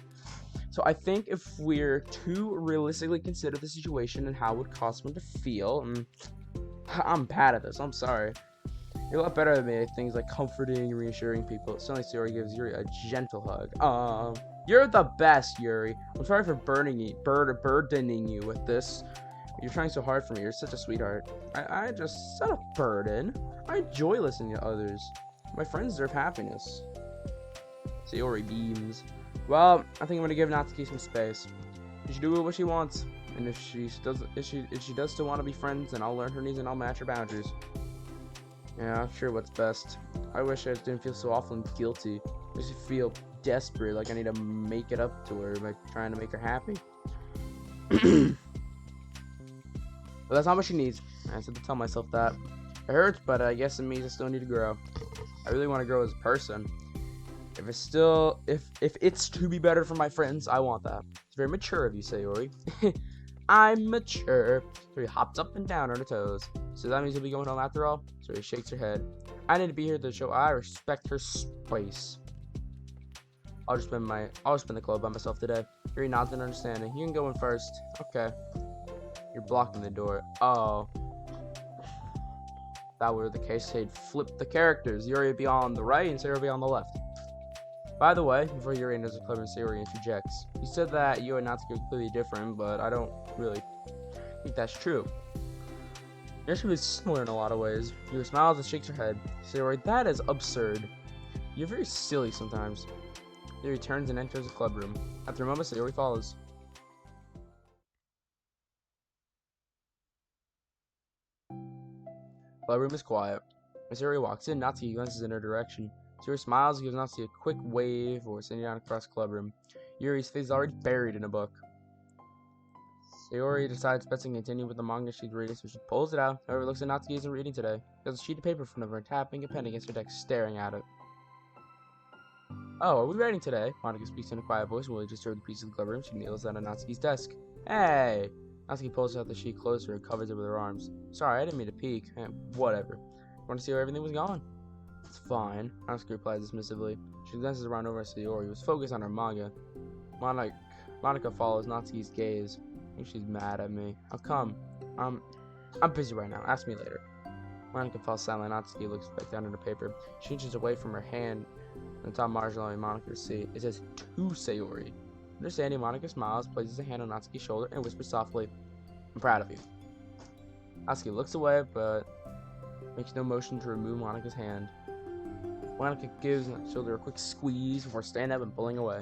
So I think if we're to realistically consider the situation and how it would cause someone to feel, I'm bad at this, I'm sorry. You're a lot better than me at things like comforting and reassuring people. Suddenly Sayori gives Yuri a gentle hug. You're the best, Yuri. I'm sorry for burdening you with this. You're trying so hard for me. You're such a sweetheart. I just set a burden. I enjoy listening to others. My friends deserve happiness. Sayori beams. Well, I think I'm gonna give Natsuki some space. She should do what she wants. And if she does still want to be friends, then I'll learn her needs and I'll match her boundaries. Yeah, I'm sure what's best. I wish I didn't feel so awful and guilty. I just feel desperate, like I need to make it up to her by trying to make her happy. But that's not what she needs. I said to tell myself that. It hurts, but I guess it means I still need to grow. I really want to grow as a person. If it's to be better for my friends, I want that. It's very mature of you, Sayori. I'm mature. So he hops up and down on her toes. So that means you'll be going home after all? So he shakes her head. I need to be here to show I respect her space. I'll just spend the club by myself today. Yuri nods in understanding. You can go in first. Okay. You're blocking the door. Oh. If that were the case, they'd flip the characters. Yuri would be on the right and Sayori would be on the left. By the way, before Yuri enters the club and Sayori interjects, you said that you and Natsuki are completely different, but I don't really think that's true. You're actually similar in a lot of ways. Yuri smiles and shakes her head. Sayori, that is absurd. You're very silly sometimes. Yuri turns and enters the club room. After a moment, Sayori follows. The club room is quiet. As Sayori walks in, Natsuki glances in her direction. Sayori smiles and gives Natsuki a quick wave or sending down across the club room. Yuri's face is already buried in a book. Sayori decides best to continue with the manga she's reading, so she pulls it out. However, looks at Natsuki isn't reading today. She has a sheet of paper in front of her and tapping a pen against her desk, staring at it. Oh, are we writing today? Monica speaks in a quiet voice while he just heard the piece of the club room. She kneels down at Natsuki's desk. Hey! Natsuki pulls out the sheet closer and covers it with her arms. Sorry, I didn't mean to peek. Whatever. Want to see how everything was going? It's fine, Natsuki replies dismissively. She glances around over at Sayori, who was focused on her manga. Monica follows Natsuki's gaze. I think she's mad at me. I'll come. I'm busy right now. Ask me later. Monica falls silent. Natsuki looks back down at her paper. She inches away from her hand on the top margin allowing Monica to see. It says, to Sayori. Understanding, Monica smiles, places a hand on Natsuki's shoulder, and whispers softly, I'm proud of you. Natsuki looks away, but Makes no motion to remove Monika's hand. Monika gives the shoulder a quick squeeze before standing up and pulling away.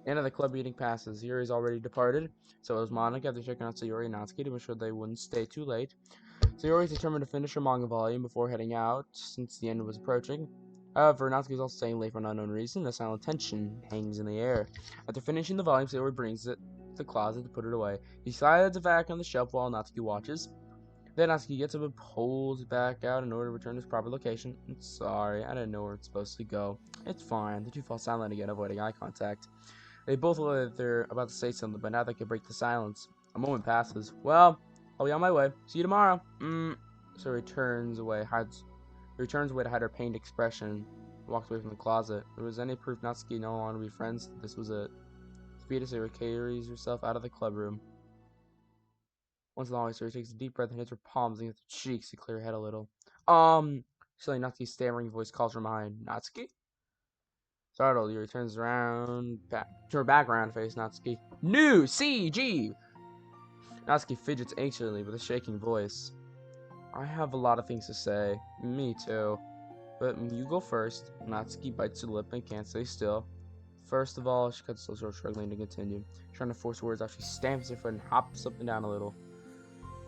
End of the club meeting passes. Yuri's already departed, so it was Monika after checking out Sayori and Natsuki to make sure they wouldn't stay too late. Sayori is determined to finish her manga volume before heading out, since the end was approaching. However, Natsuki is also staying late for an unknown reason. A silent tension hangs in the air. After finishing the volume, Sayori brings it to the closet to put it away. He slides it back on the shelf while Natsuki watches. Then Natsuki gets up and pulls it back out in order to return to its proper location. I'm sorry, I didn't know where it's supposed to go. It's fine. The two fall silent again, avoiding eye contact. They both look like they're about to say something, but now they can break the silence. A moment passes. Well, I'll be on my way. See you tomorrow. So he returns away to hide her pained expression. Walks away from the closet. If there was any proof Natsuki no longer be friends, this was it. Speedus carries herself out of the clubroom. Once in a while, Sayori takes a deep breath and hits her palms against her cheeks to clear her head a little. Suddenly Natsuki's stammering voice calls from behind. Natsuki? Startled, Yuri turns around to her background face Natsuki. New CG! Natsuki fidgets anxiously with a shaking voice. I have a lot of things to say. Me too. But you go first. Natsuki bites her lip and can't stay still. First of all, she cuts herself short, struggling to continue. Trying to force words out, she stamps her foot and hops up and down a little.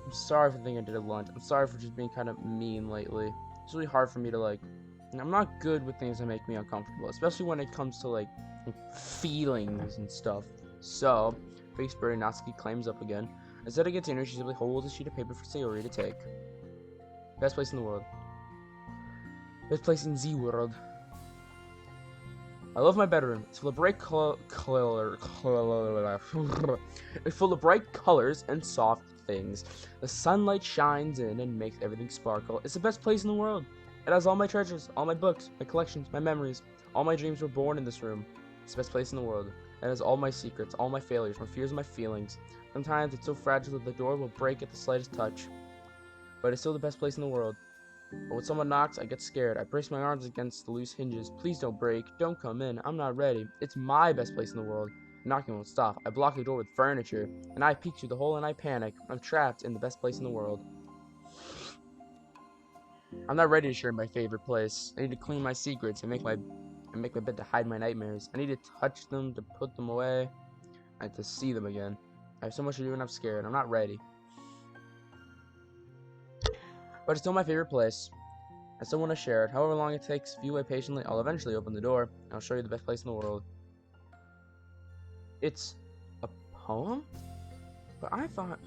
I'm sorry for the thing I did at lunch. I'm sorry for just being kind of mean lately. It's really hard for me to, I'm not good with things that make me uncomfortable, especially when it comes to, feelings and stuff. So, face buried, Natsuki climbs up again. Instead of continuing, she simply holds a sheet of paper for Sayori to take. Best place in the world. Best place in the world. I love my bedroom. It's full of bright It's full of bright colors and soft things. The sunlight shines in and makes everything sparkle. It's the best place in the world. It has all my treasures, all my books, my collections, my memories. All my dreams were born in this room. It's the best place in the world. It has all my secrets, all my failures, my fears, and my feelings. Sometimes it's so fragile that the door will break at the slightest touch. But it's still the best place in the world. But when someone knocks, I get scared. I brace my arms against the loose hinges. Please don't break. Don't come in. I'm not ready. It's my best place in the world. Knocking won't stop. I block the door with furniture. And I peek through the hole and I panic. I'm trapped in the best place in the world. I'm not ready to share my favorite place. I need to clean my secrets and make my bed to hide my nightmares. I need to touch them, to put them away, and to see them again. I have so much to do and I'm scared. I'm not ready. But it's still my favorite place. I still want to share it. However long it takes, if you wait patiently, I'll eventually open the door, and I'll show you the best place in the world. It's a poem? But I thought,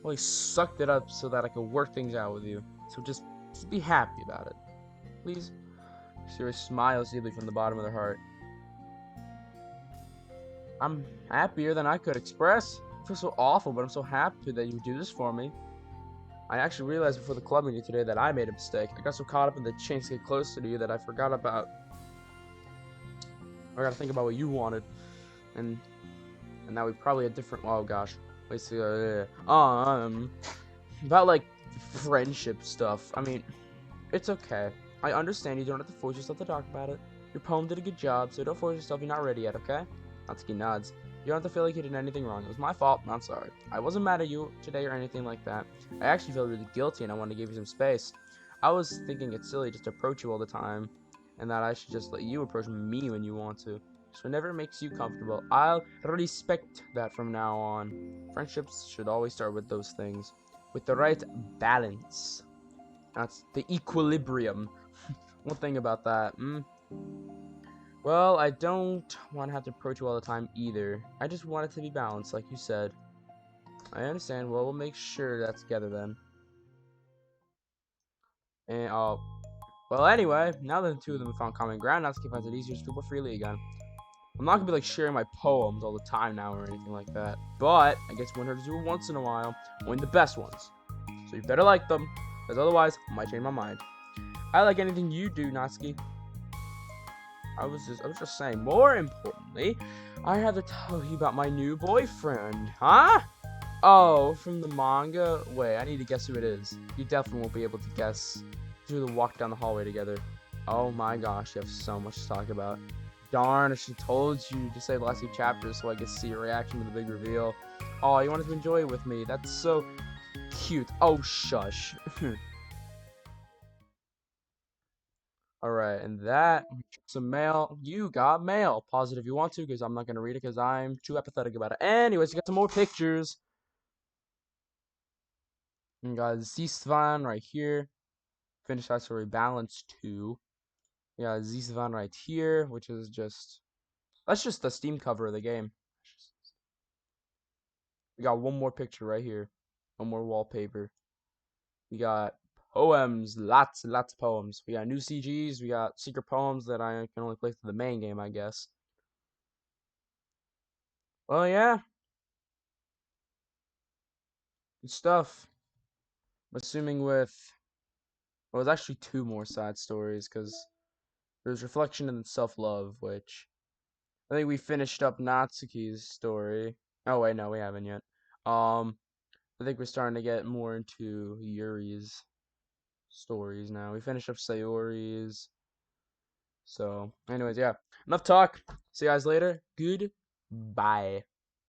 well, he sucked it up so that I could work things out with you. So just be happy about it. Please? Sayori smiles deeply from the bottom of her heart. I'm happier than I could express. I feel so awful, but I'm so happy that you would do this for me. I actually realized before the club meeting today that I made a mistake. I got so caught up in the chance to get closer to you that I forgot to think about what you wanted. And now we probably had different, oh gosh. About friendship stuff. I mean, it's okay. I understand you don't have to force yourself to talk about it. Your poem did a good job, so don't force yourself. You're not ready yet, okay? Natsuki nods. You don't have to feel like you did anything wrong. It was my fault. I'm sorry. I wasn't mad at you today or anything like that. I actually felt really guilty and I wanted to give you some space. I was thinking it's silly just to approach you all the time, and that I should just let you approach me when you want to. So whenever it makes you comfortable, I'll respect that from now on. Friendships should always start with those things. With the right balance. That's the equilibrium. One thing about that, Well, I don't want to have to approach you all the time either. I just want it to be balanced, like you said. I understand. Well, we'll make sure that's together then. And, well, anyway, now that the two of them have found common ground, Natsuki finds it easier to speak more freely again. I'm not gonna be sharing my poems all the time now or anything like that. But I guess one to do it once in a while, only the best ones. So you better like them, because otherwise I might change my mind. I like anything you do, Natsuki. I was just saying, more importantly, I have to tell you about my new boyfriend. Huh? Oh, from the manga? Wait, I need to guess who it is. You definitely won't be able to guess through the walk down the hallway together. Oh my gosh, you have so much to talk about. Darn, I should have told you to say the last few chapters so I could see your reaction to the big reveal. Oh, you wanted to enjoy it with me. That's so cute. Oh, shush. Alright, and that, some mail. You got mail. Pause it if you want to, because I'm not going to read it, because I'm too apathetic about it. Anyways, you got some more pictures. You got Zisvan right here. Finished that story, balance 2. We got Zisvan right here, which is just... That's just the Steam cover of the game. We got one more picture right here. One more wallpaper. We got poems, lots and lots of poems. We got new CGs. We got secret poems that I can only play through the main game, I guess. Well, yeah, good stuff. I'm assuming with, well, there's actually two more side stories because there's Reflection and Self Love, which I think we finished up Natsuki's story. Oh wait, no, we haven't yet. I think we're starting to get more into Yuri's stories now. We finished up Sayori's. So, anyways, yeah. Enough talk. See you guys later. Goodbye.